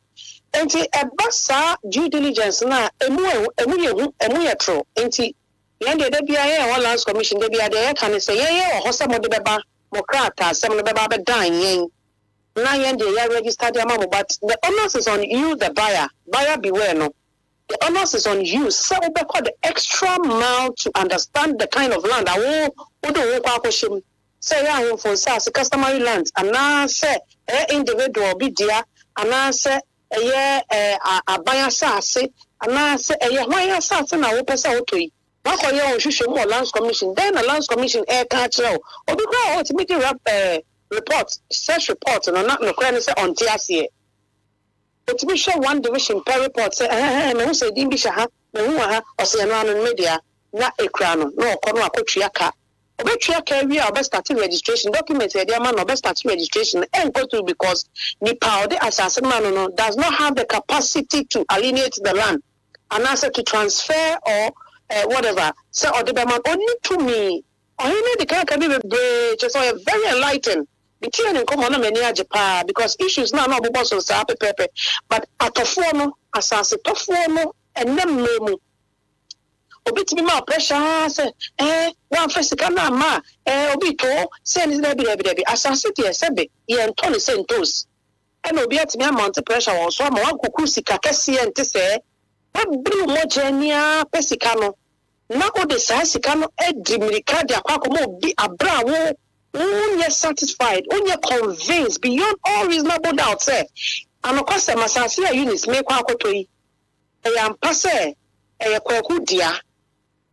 enti ebasa due diligence na emu ye true enti yende de bia ye ho lands commission de bia de ye kan say ye ho se mo de beba mo krata se mo beba be dan yen na yende ye register the amount but the onus is on you the buyer beware no. The onus is on you. So we call the extra mile to understand the kind of land. I won't say I for say customary land. And now say individual be dear. And now say a buyer say. And now say why say na we pesa otoi. Now call you should more lands commission. Then the lands commission can't tell. Or because to make a report, search report, and not no crime say on TRC. But we show one division per report say me who say din bi sha me hu ha o say no anu media na ekra no no ko no akotua ka obetua ka wi a obe start registration document e dey man obe start registration and go through because the power the assassin man no does not have the capacity to alienate the land and also to transfer or whatever so or the man only to me or he the kind can be just so very enlightened. The come on many ajepa because issues now no bobo so sa pepe but atofo no asase tofo no enem memu obitimi ma pressure say one physical na ma obi to say ni debi asase tie sebe ye ntoni sentos and obi atimi amount pressure wo so ma wakuku sika kese ente se abru mo jania pesika no na o de sa sika no edrimirika de akwakomo obi abra wo you're satisfied, when you're convinced beyond all reasonable doubt, say, and of course, Masasia units make Quakotoi. I am passe, a Kwaku dear,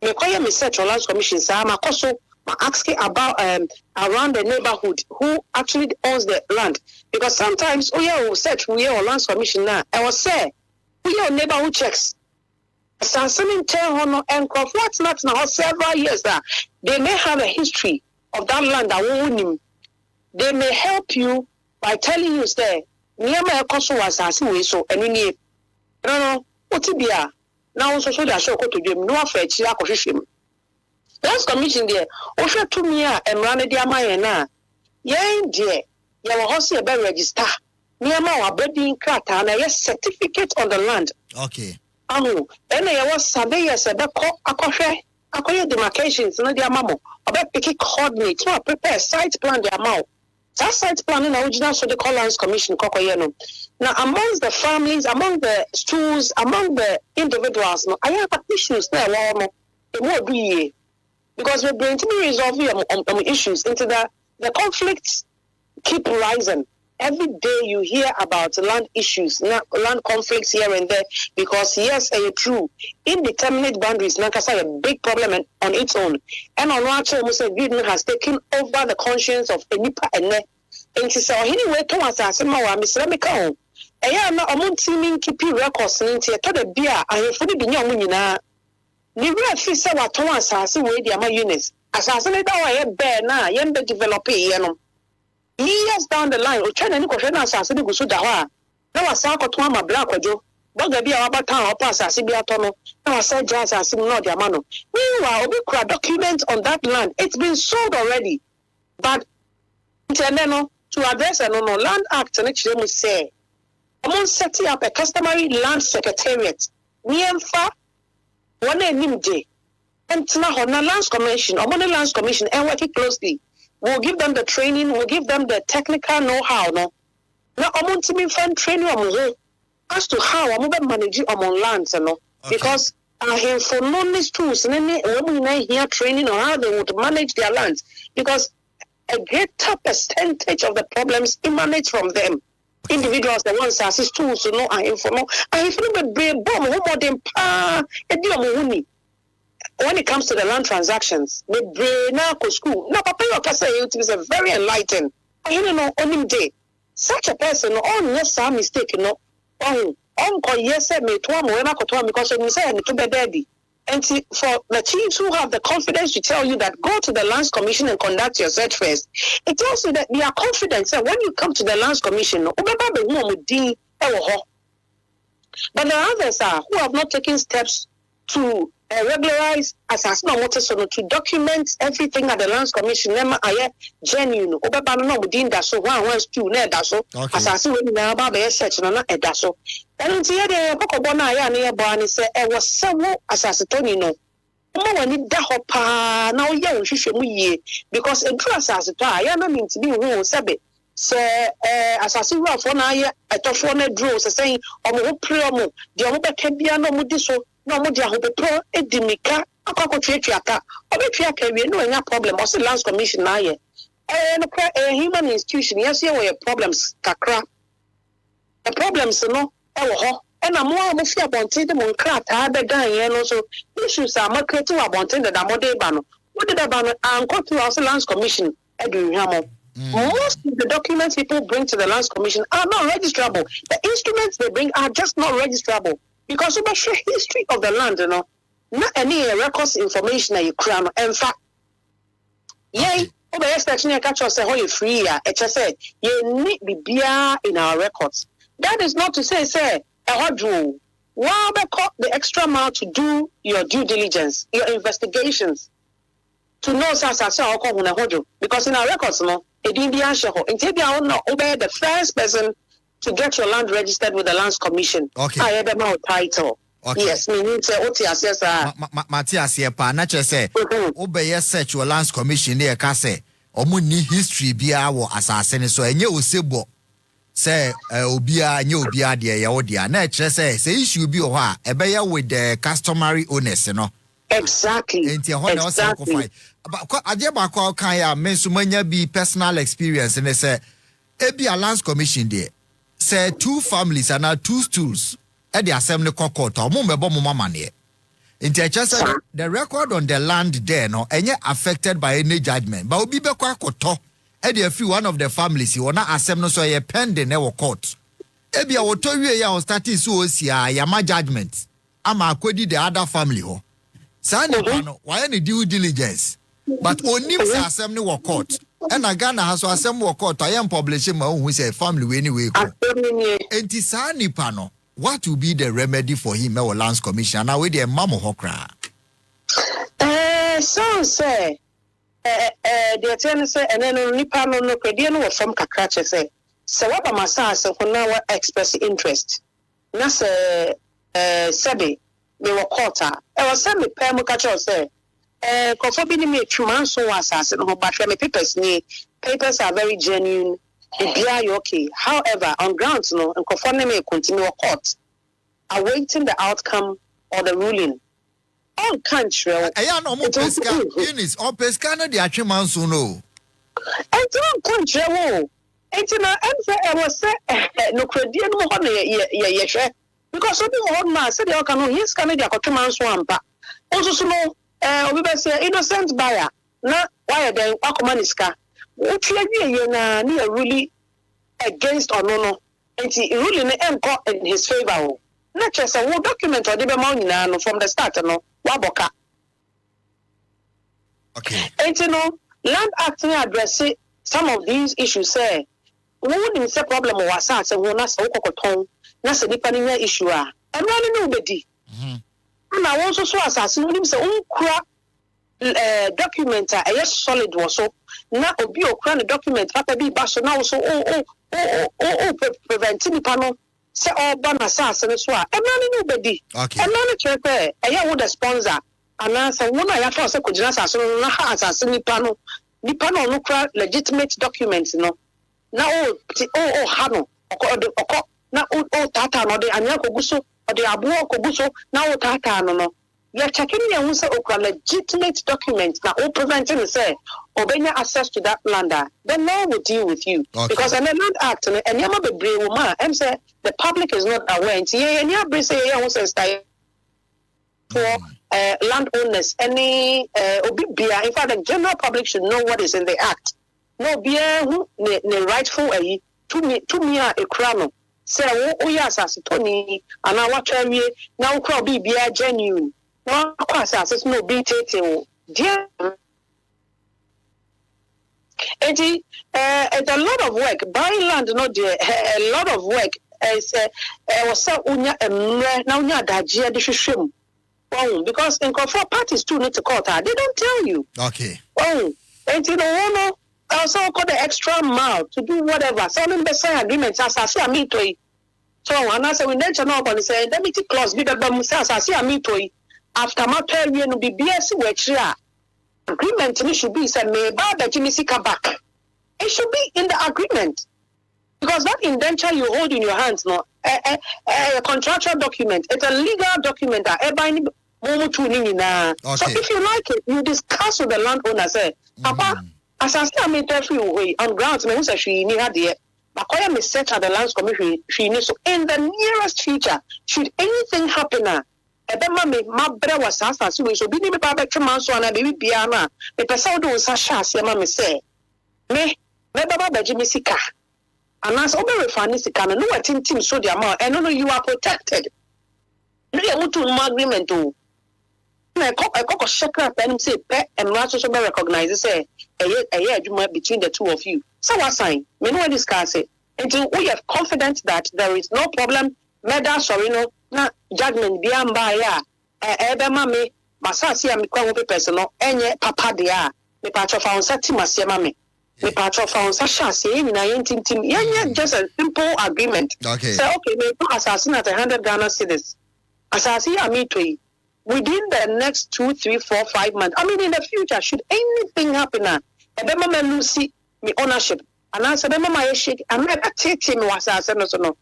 Mekoya me search or lands commission, Sama Koso, asking about around the neighborhood who actually owns the land, because sometimes we search we or lands commission now. I was say we neighborhood checks. Something tell honor and what's not now several years that they may have a history of that land that won't him. They may help you by telling you say near my cost was asking so and we need no what to be now so that show to them no affair chia him. That's commission there. Osha to me and run the Amayana. Yen dear, you will also register. Near my bedding crata and a certificate on the land. Okay. Then I was surveyors about acquire demarcations, no dear mamma, about picking coordinates, no prepare site plan their mouth. That site plan in original so the Lands Commission Cocoyano. Now amongst the families, among the schools, among the individuals, no, I have issues there, the more be because we're going to be resolving issues into the conflicts keep rising. Every day you hear about land issues, land conflicts here and there, because yes, true, indeterminate boundaries, like I say, a big problem on its own. And on what almost agreement has taken over the conscience of Enipa and ne. And so anyway, to us as Mr. Mikao. I am not a mountain keeping records into the beer. I have fully been young. Ni real fisa wa to asase we dia ma units. Asase ne da wa ye bear na ye mbe develop ye no. Years down the line, o China ni ko hwe na asase ni gusu da ho a. Na wa sa akoto ama bla akwadwo. Boga bia wa batan opa asase bia to no. Na wa sa ja asase no dia ma no. Meanwhile, obi kura document on that land. It's been sold already. But no to address no land act na chire mu say. Among setting up a customary land secretariat. Niemfa one name day. And now Lands Commission, or Money Lands Commission, and working closely. We'll give them the training, we'll give them the technical know-how. No, now I'm going to find training as to how I'm going to manage among lands, no, because I have for knowledge tools and any women here training on how they would manage their lands, because a greater percentage of the problems emanate from them. Individuals, the ones that assist tools, you know, I have no brain bomb, when it comes to the land transactions, the brain now go school. Now, Papa, you say it is a very enlightened. I don't know on him day. Such a person, yes, some mistake, you know. Yes, I may to him because when you say I'm to be daddy. And for the chiefs who have the confidence to tell you that go to the Lands Commission and conduct your search first, it tells you that they are confident that when you come to the Lands Commission, but there are others who have not taken steps to regularize as no to document everything at the Lands Commission. Nema aye genuine. Obeba no within that so one two ne that so as when na ba be search na that so. And until the kokobona ya na ebo ani say e was sewo asase toni no. Mo wani da ho pa na o ye ohwehwe mu yie because e dru asase to ya na minti bi hu sebe se asase ru afo na aye etofo na dru se say omo ho pre omo de omo be ka bia no mo di so no mo dia ho be pro edimika akoko twetwaka obetwaka wie no anya problem o se Lands Commission na aye no human institution yes you have problems kakra the problems no e wo ho and I'm more fi abonte de mon krata be gan ye no so issues are market to abonte de da mode ba no what did ba no anko to us Lands Commission edu hamo. Most of the documents people bring to the Lands Commission are not registrable. The instruments they bring are just not registrable because of the history of the land, you know. Not any records information that you crown. In fact, yay, over section you catch us say how you free it just say you need be beer in our records. That is not to say wow, the extra mile to do your due diligence, your investigations, to know because in our records, no, it didn't be answered. Until they are not obey the first person to get your land registered with the Lands Commission. Okay. I have a title. Okay. Yes, me need to Otias, yes, Matthias, here, Panacha say, obey search your Lands Commission near Casse, or money history be our assassin, so a new sebo. Say, Obia, new Bia, dear, Yodia, nature say issue be a bear with the customary owners, you know. Exactly. Exactly. But I did back all kind of mensumanya be personal experience, and they say, Ebia Lands Commission there. Say 2 families and now 2 stools at the assembly court or mumbo mama money. In the record on the land there, no, and yet affected by any judgment. But obi be kwa koto. Eddie few one of the families, you wanna asem no so ye pending never court. Ebi a woto wie ya on starting so ya yama judgment. Ama akwedi the other family ho. Sa ni no, why any due diligence? But onim se asem ni wo court. And Ghana has asem wo court. I am publishing my own who say family we anyway. Enti sa ni pano. What will be the remedy for him or Lands Commission? Now with the mamo hokra. So say the attorney say and then nipa no credit no from kakrache say. So what am I saying for now express interest. Na say sebe me wo quarter. E was say me pay mo kacho say kofo bi ni me twuman so asase no but me papers are very genuine. Okay. However, on grounds, no, and conforming may continue court, awaiting the outcome or the ruling. All country, I no more pesca. Unis or pescano the achiman so no. And all country, it's an answer. I was say no credit no honor because some old man said they can use Canada Cotuman swampa. Also, no, we say innocent buyer. Not why then Akomaniska. What you na really against or no and he really in his favor. Not just a document or the money from the start no waboka. Okay. And land acting address some of these issues say wouldn't say problem was that and wona so kokoton na se nipa nya issue a and no bedi. And I also so assassin him say unkura document a yes solid was so na obi okra the document papa bi ba so na so preventing pano say all ban assassin so a no bedi. Okay. And no check e ya wo the sponsor and answer wona ya fa say kojina assassin na ha assassin pano no kra legitimate documents no na ha no oko na tata no de anya koguso o de abo koguso na tata no you're checking your say legitimate documents now all preventing say obenya access to that land, then law will deal with you. Okay. Because in the Land Act and yama be brave woman and say the public is not aware and yeah bring say yeah wants to for landowners any obibia in fact the general public should know what is in the act. No bia who ne rightful to me a krano say oh yes as Tony and I watch now crowd be genuine. No, of course, as no be taking dear. It's a lot of work. Buying land, not there. A lot of work. Was so unya now unya dajia dishishim. Oh, because in control parties too need to court. They don't tell you. Okay. Oh, and also got the extra mile to do whatever. So I'm the same agreements as I see a me to. So and I say we need to know and say indemnity clause be the as I see a me to. After my term, you know, be BS which agreement should be said, may buy the Jimisika back. It should be in the agreement because that indenture you hold in your hands, no, a contractual document, it's a legal document that everybody moment to na. So if you like it, you discuss with the landowner. Say, Papa, as I say, I mean, way on grounds, me who say she need her there. But I am set at the Lands Commission. She needs so in the nearest future, should anything happen Ebema me mabre was assassin so bi ni me ba betwe manso na be bia na me pesa do nsa sha ase ma me say me baba baji me sika anas obe refund sika no watintim so dia ma no you are protected no ye mutu no agreement o na ekoko shekra pen say pe emra so be recognize say eye adwuma between the two of you so what sign me no discuss it until we are confident that there is no problem meda sorry no na judgment bi amba ya ebe ma me masasi ya mikwa wo papers no enye papa de a me pa cho fa onsa ti masie ma me pa cho fa onsa shase eni na yentintim yenye just a simple agreement okay. So okay me to assassin at 100 Ghana cedis assassin ya me to within the next 2 3 4 5 months I mean in the future should anything happen ebe ma me lose me ownership and answer ebe ma ye shake am ebe tete me wasase no so no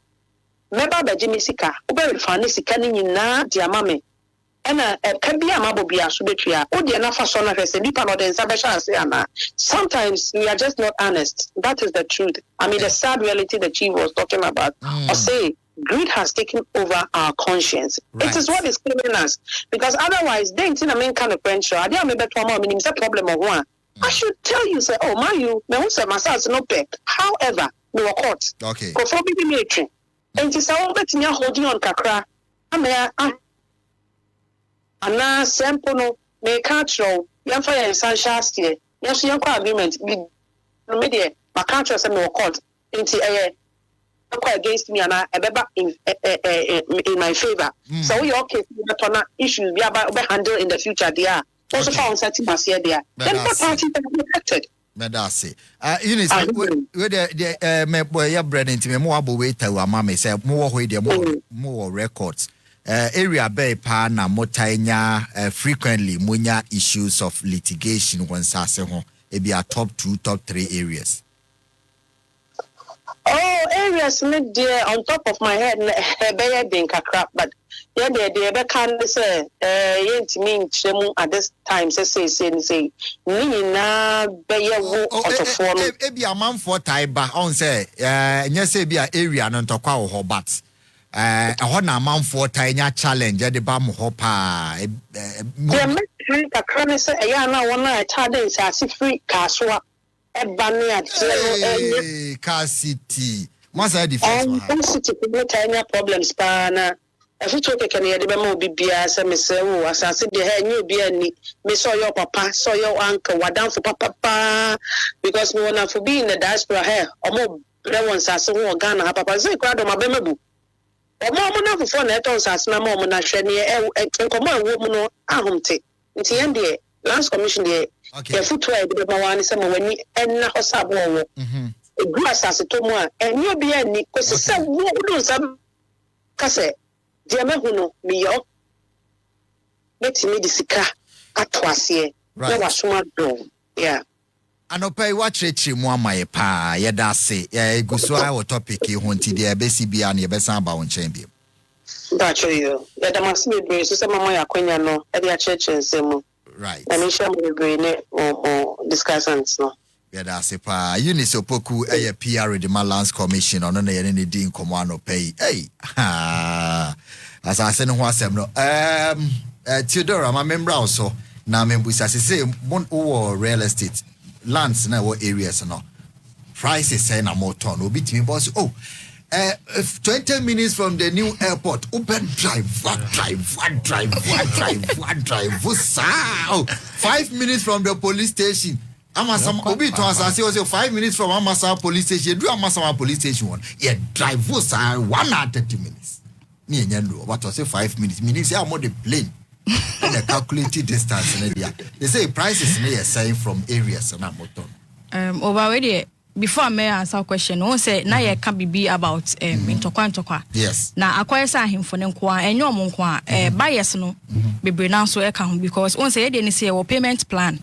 meba ba jimi sika obe refund sika ni nyina dia mame ena ka bia mabo bia so betua o de na fa so na hwese nipa no de nsa be chance ana sometimes we are just not honest. That is the truth. I mean the sad reality the chief was talking about or say greed has taken over our conscience. Right. It is what is killing us. Because otherwise, they ain't in a main kind of pressure. I didn't remember a problem of one. I should tell you, say, oh, man, you may also massage no pay. However, no court. Okay. For forbidden military. And it's all that you're holding on kakra. And sample no may catch roll. Young fire and sunshine steer. Yes, young agreement. Media, but can't trust no court. Into a against me and I in my favor. So we okay for issues we are handle in the future. They are also found certain here there. Then the party can be protected. Medasi. Eunice, where the me ya bread into me more abo wait to mama say more where the more records. Area bay pa na motanya frequently munya issues of litigation when sase ho e be a top 2 top 3 areas. Oh, areas made there on top of my head, better than crap, but yeah, they can't say, yet mean chemu at this time, say, Nina, bear out of form. Be a man for Taiba on say, yes, be a area non to call her, but a honor man for Tanya challenge at the bam hopper. They make a chronic, a yana one night, tardens as if free casua. Car City. Must I defend? City tiny problems, pana. If you took a can hear the memo be some say, oh, as I said, the hair new be any. Me saw your papa, saw your uncle, what down for papa, because we want to be in the diaspora here, or more ones as a Ghana, papa, say, crowd on my bemebu. Or more enough for netons as my mom and I share near and come on, woman, ahumte. It's the end there. Last commission there. Okay. The footwear the Mawani some when you and Hosabo. A grass as a tomo, and you'll be any because some would some cassette. Dear Mahuno, me yo. Let me the sika at Twasie. Right. Yeah. Anope watch it my pa, yada say, Guswa or topic you wanted the BCB and your best about champion. That's you. That must be grace. Some of my acquaintance at the church and some. Right. And we shall be bringing or discussants no. Yeah, that's it. Eunice Opoku, a PR the Malance Commission on any dean command pay. Hey, as I said, no. Theodore, I'm a member also. Now, members, as I say, one or real estate lands in our areas no. Prices say na more ton. Obi to me, boss. Oh. 20 minutes from the new airport, open drive. 5 minutes from the police station. Amasam Obi to us, I say 5 minutes from Amasa police station. Do Amasa police station one? Yeah, drive 1 hour 30 minutes. Me and you, what was 5 minutes? Meaning, I'm on the plane. And the calculated distance in the they say prices near saying from areas and I'm motor. Over before I may answer a question, one say na ye can be about intokwa. Yes. Na akwai sa himfo ne nkoa enyo mo nkoa bias no bebre na so e ka ho because one say dey ni say your payment plan.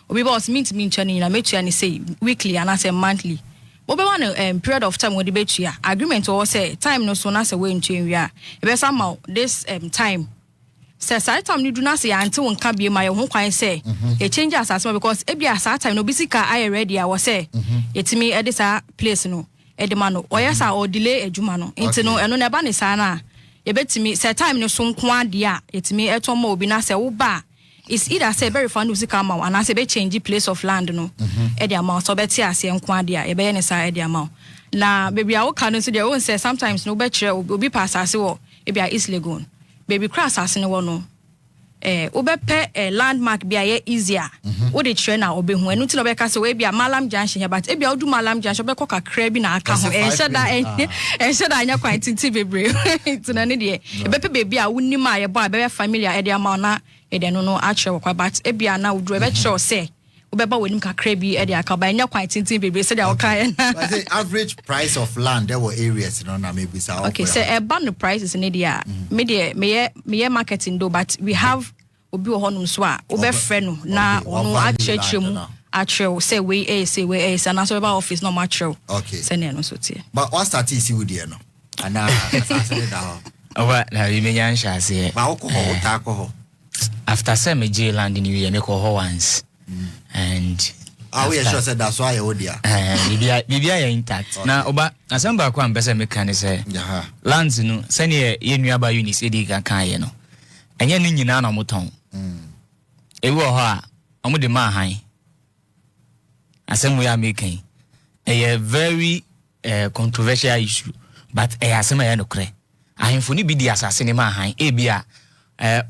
Obi boss meet me nchani na metua ni say weekly and say monthly. Obi one period of time we dey betua. Agreement we say time no so na say we ntua wi a. E be somehow this time say time ni do na say until won ka be my ho kwan say e change asase because e bia sa time no bi sika aye ready a wo say etimi e de sa place no e de ma no oya sa o delay ejuma no enti no eno na ba ne sa na e betimi say time no so nko ade a etimi e to ma obi na say wo ba is either say very fund sika ma and say be change place of land no e de amount so beti ase nko ade a e be ne sa e de amount na baby a wo ka no so de won say sometimes no be kire obi pass ase wo e bia is legon baby cross asene wo no obepe landmark bia ye easier wo de kire na obehu enu ti no be ka se we bia malam junction but e bia odu malam junction be koka kra bi na aka ho ensheda anya kwan tinti bebre tuna ne de e bepe baby a woni ma ye bo a be familiar e de ama na e de no a kire wo kwa but e bia na odu e be kire se obeba wenim kakra bi e de aka ba nya kwan tinti bebre se de aka I say average price of land there were areas no na maybe say okay so ban the prices in there me de me marketing do but we have obi ohonum so a obe frɛ no na ono achechre mu achrew say we say na so ba office no matrew okay say no so tie but what start is you there no ana asase da oba na we menya nhase ba okọ ta akọ after some J land in you me call once and we sure said that's why you dia. Bibia intact. Na oba asamba kwa mpesa meka ne say. Lands no sene ye nuaba units edi kan ye no. Enye ne nyina na moton. Ewo ho a omo de ma han. Asem we are making a very controversial issue, but asem ya no kre. Ahemfo ni bi di asase ne ma han e bia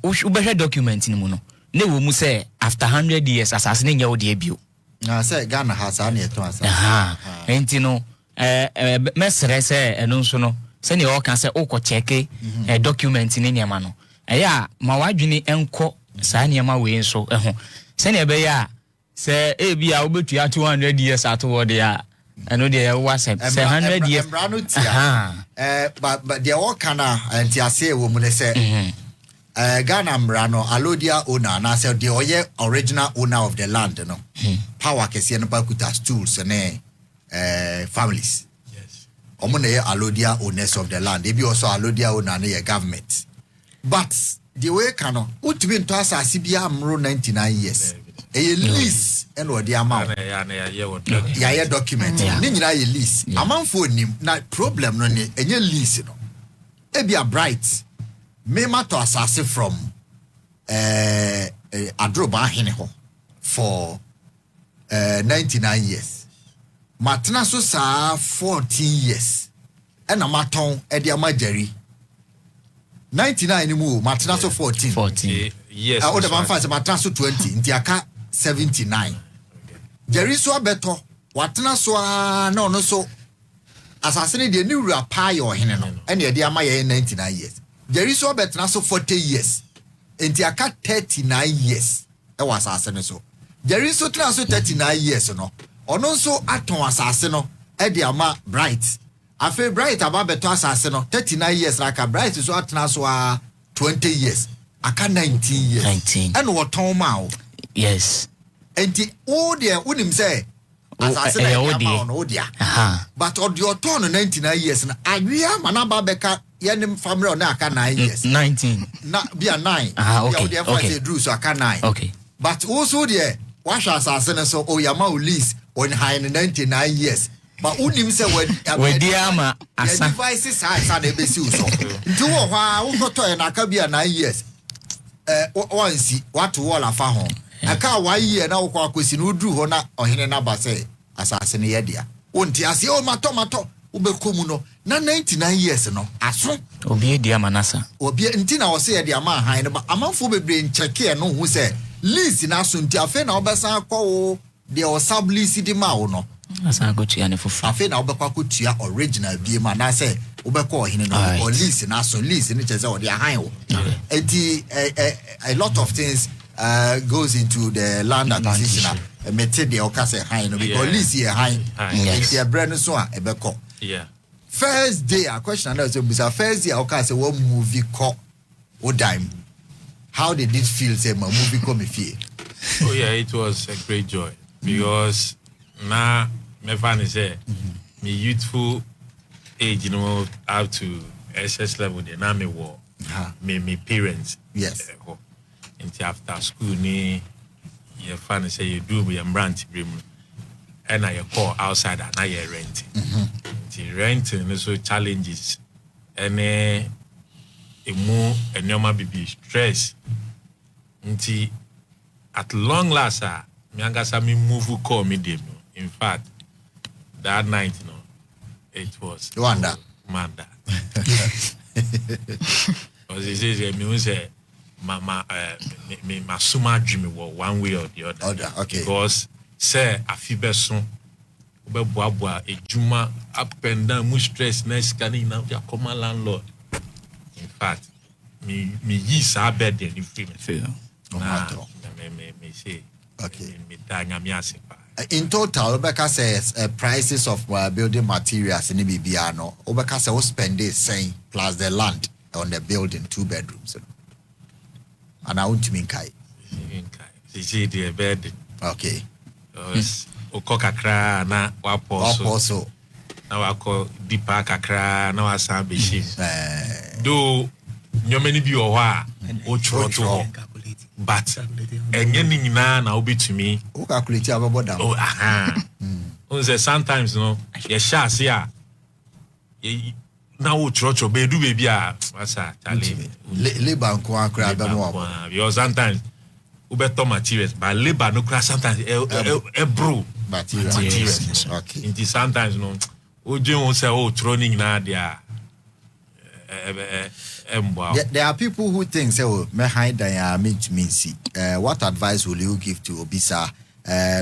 ubehwe document ni mu no. Ne wo mu say after 100 years asase ne nya wo de bio. Na say Ghana has an eto asa. Enti no mesre say eno nso no se ne o kan say o ko check document ni nyama no. Ya ma wadwene enko saa nyama we nso ho. Se ne be ya say e bia wo betua 200 years atoward ya eno de was say 100 years. But they all kana enti ase wo mu ne say Ghana Mrano, Alodia owner, na say the oye original owner of the land, no. Power kesi no bakuta stools and families. Yes. Omune Alodia owners of the land. They be also Alodia owner na government. But the way kano, utbi nto asase bia mro 99 years. A lease and what the amount. Yeah, document. Ni nyina ye lease. Amanfo nim na problem no ne enye lease no. E bia bright. Me mato asase from Adroba hene ho for 99 years. Matena so sa 14 years. Ena maton e dia majeri 99 ni mu matena so 14. Yes. O de ban fa se matena so 20 nti aka 79. Jerry so abeto watena so na ono so asase ne de ni wura pa ye ohene no ene e dia ma ye 99 years. Jerry so betna so 40 years. Enti aka 39 years. E was asase so. Jerry so tena so 39 years no. Ono so aton asase no e de ama bright. Afi bright aba beto asase no 39 years aka bright so atena so 20 years. Aka 19 years. 19. And what ton ma o. Yes. Enti o de unim say asase na ya ma dia. But od your ton 99 years na awia manaba beka yenim family na aka 9 years. 19. Na bia 9. Okay. Okay. Drew so aka 9. Okay. But also there washa asase so o yama lease on high 99 years. But unim say we dia ma asa devices asa na besi so. Nti wo hwa wo goto na aka bia 9 years. Onsi what wall afa ho. Aka 1 year na wo kwa akosi no dru ho na ohene na ba say asase ne ye dia. Wonti ase o mato ubekomu no na 99 years no aso obi dia manasa obi nti na wo se ye dia ma han no ba amanfo bebre ncheke no hu se lease na so nti afa na obesa akwo de o sub lease di ma wo no asa akotua ne fufu afa na obekwa akotua original bi ma na se obekwa ohine no o lease na so lease ni cheze o de han wo enti a lot of things goes into the land acquisition mete de o ka se han no because lease ye han enti e bre no so a ebekọ. Yeah. First day, a question now so first day, okay, say what movie call or dime. How did it feel? Say my movie come fear. Oh yeah, it was a great joy because now my family say me youthful age, you know, up to SS level. Then now me war, me parents. Yes. Until after school, ni your family say you do me a branch brim. And I call outside and I rent. The rent and so challenges. And a more and normal baby stress. Until at long last, me move call me dem. In fact, that night, it was Wanda. Manda. Because he says, me say, Mama, me suma dream one way or the other. Okay. Because say afibeso obeboaboa ejuma up and down mu stress na scanning now your common landlord. In fact me yi sa bed in free me me say okay me tanya me asepa. In total Obeka says prices of building materials in Bibia no Obeka say we spend it saying plus the land on the building 2 bedrooms and I want to mean kai see the bed. okay. Oko kakra na waposo na wako dipa kakra na wasambeshi do nyomeni bi oho a o choro but enye ni nyina na obi to me o calculate about that. oh on say sometimes no ye sha se a na wo church be do baby a asa chale labor nko akra be mo because sometimes we better materials but labor no crash sometimes bro materials okay in sometimes no oje won say oh training na dia there are people who think say oh me hide dan me see what advice will you give to obisa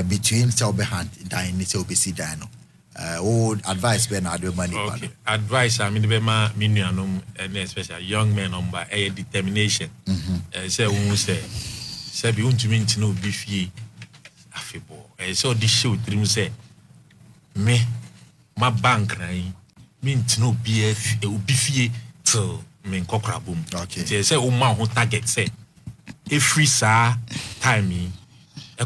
between say obehand dan ni say obesi dan no advice be na do money okay advice I mean be ma minuanom and especially young men on by determination say won say be untumi ntina obi fie afebo so this show dream say me my bank ran me ntina obi fie till me nkokra bom okay say o ma ho target say every sa time e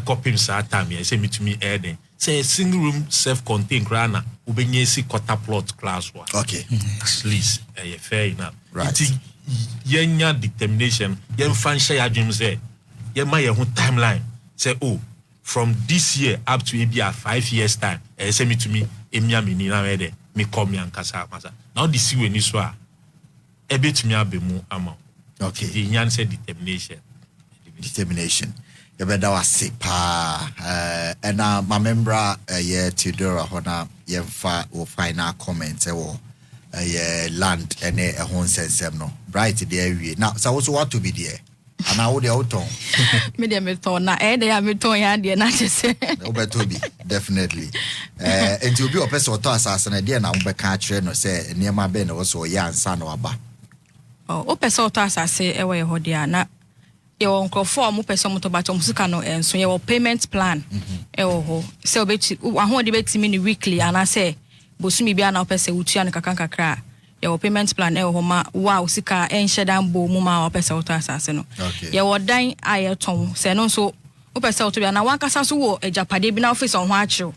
copy sa time say me to me air say a single room self-contained grana ubenye si quarter plot class one okay at least fair enough right yenya determination yen fan share ya dream say ye ma ye ho timeline say oh from this year up to maybe 5 years time say me to me emia me ni na me de me come yan kasa masa now the see we ni so a e betumi abemu ama okay the yan say determination you better was pa and my member yeah Tudora hona yemfa o final comment land and a home sensem no bright there we now so also want to be there and I would out on media meton na they are meton ya de na chese obeto bi definitely and to be a person to assassin there na mbeka kire no say niam be na so ya ansa na waba o person to assassin e we ho dia na your nkrofo mo person mo to ba to musika no enso your payment plan e wo ho say obeti ahon de betimi ni weekly ana say bosumi bia na opese utua ne kakra your payment plan e wo ma wow sika enhye dan bo mu ma opese to asase no your dan ayeton say no so opese to bia na wankasa so wo ejapade bi na office on ho achiru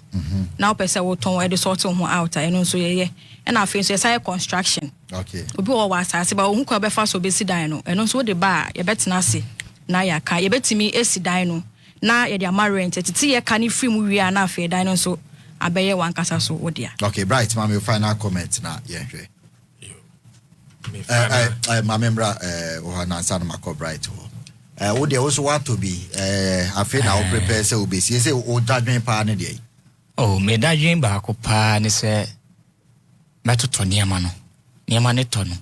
na opese wo ton e de sort ho out e no so ye e na afi so say construction obi wo wa asase ba wo hu ko be fa so be si dan no e no so de ba ye betina se na ya ka ye betimi esi dan no na ye de amarent titi ye ka ni free mu wi na afi dan no so abeye wankasa so wo dia okay bright ma me final comment na ye hwe my member Ohana San Marco Bright wo de also want to be afi na o prepare say obesi say o dadwen pa ne de oh me dadwen ba ko pa ne se metoto niama no niama ne to no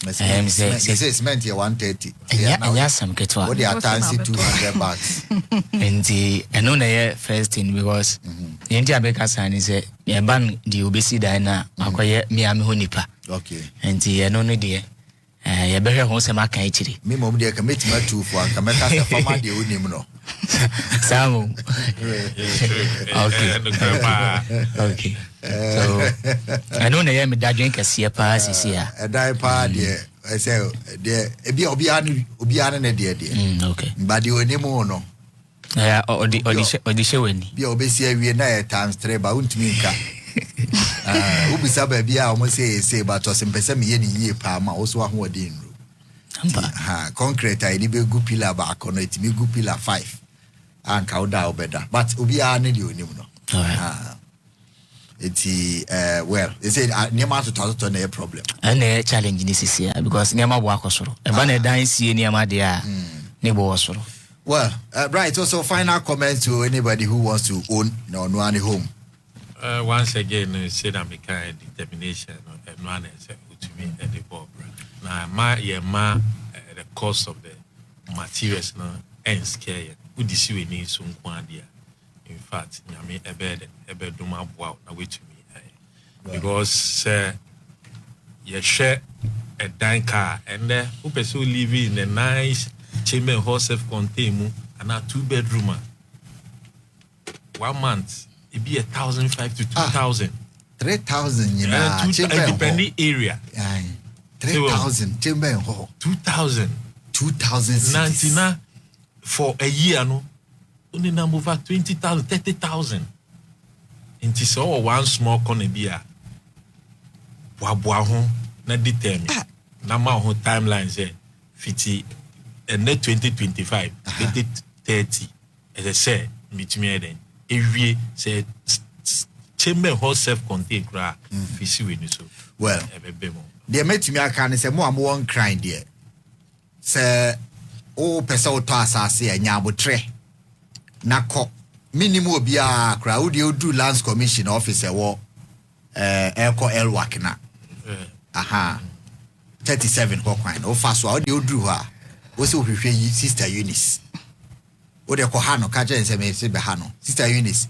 say cement here 130 yeah some ketwa what they attention 200 bucks and eno na ye first thing because yenti abeka san say ye ban di obesi dan na akoye me ame ho nipa okay and eno no de ye behwe ho se maka ichiri me mom de ka metima tu for ka meka se fama de onim no Samu okay so eno na ye me dadwen kase pa sisi a dai pa de I say de ebi obiara ne de okay but the onim no odi sheweni bi obesi awie na times 3 ba untumi nka ubisa ba bia o mo say but o simpese me ye ni yie pa ma o so ahoden ru concrete I ni be gu pillar ba kono etimi gu pillar 5 anka oda obeda but obiara ne de onim no it's well they said niema to na problem and a challenge this is here because niema bo akosoro e ba na dan sie niema de a ne bo osoro well right also final comment to anybody who wants to own no one home once again say that me kind determination and one say to me at the bob na the cost of the materials no and scare who the see we need so nkwa in fact nyame ebe do ma boa na we to me because you share a dine car and who person live in a nice chamber house self-contained and a 2-bedroom 1 month it be 1,500 to 2,000 3,000 you know depending area 3,000 chamber hall 2,000 90 for a year no only number over 20,000 30,000 into so one small corner beer boa ho na determine na ma ho timeline say 50 and net 2025 2030 as I say metumi eden ewie say chamber hall self-contained cra fisi we ni so well the metumi aka ne say mo am won cry there say o pese o to asase anya abotre na ko minimum obi a cra wo de odu lands commission office wo eko elwak na aha 37 ko kwan o fa so a wo de odu ha wo se ohwehwe yi sister Eunice wo de ko ha no ka je nse me se be ha no sister Eunice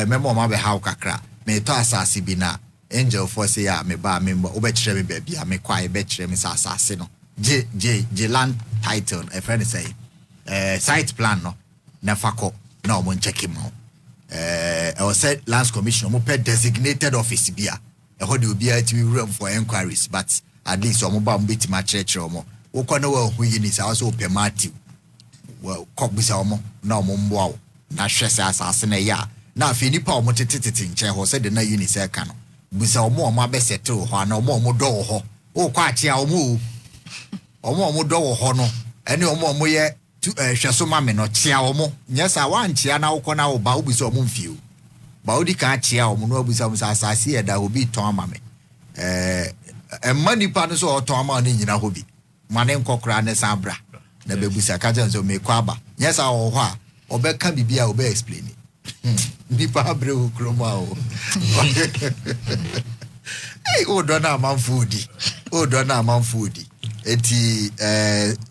memo ma be ha kakra me to asase bi na angel for say ya me ba me wo be kire me ba bia me kwa e be kire me asase no je land title a friend say site plan no na fako na omo check him no I said lands commission omo pe designated office bia e ho de obi a timi room for inquiries but at least omo ba mo betima church omo wo ko na wa hu yi ni sa so pe Matthew well ko bisa omo na omo mboa wo na hwese asase na ya na afi nipa omo tetetete nche ho se de na unise ka no bisa omo abesettle ho na omo do ho wo kwa achia omo do ho no ene omo ye hweso ma me no chia omo nyesa wan chia na wo na wo ba wo bisa omo mfio ba odi ka chia omo no bisa omo asase ye da obi ton ama me nipa no so ton ama no nyina hobi mane nkokra ne sabra na bebusa ka janzo me kwaba nyesa wo ho a obeka bibia obe explain nipa abre wo kroma o hey o do na manfudi eti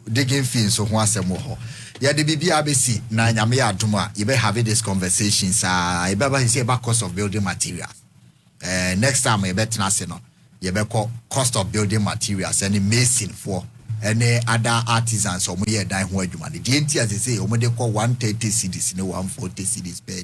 digging fins so ho asemo ho ya de bibia abesi na nyame ya adom a ye be have this conversations ye be ba say about cost of building materials next time ye be tena se no ye be cost of building materials and mason for any other artisans omo ye dan ho adwuma ne die nti as say omo de 130 cedis ne 140 cedis per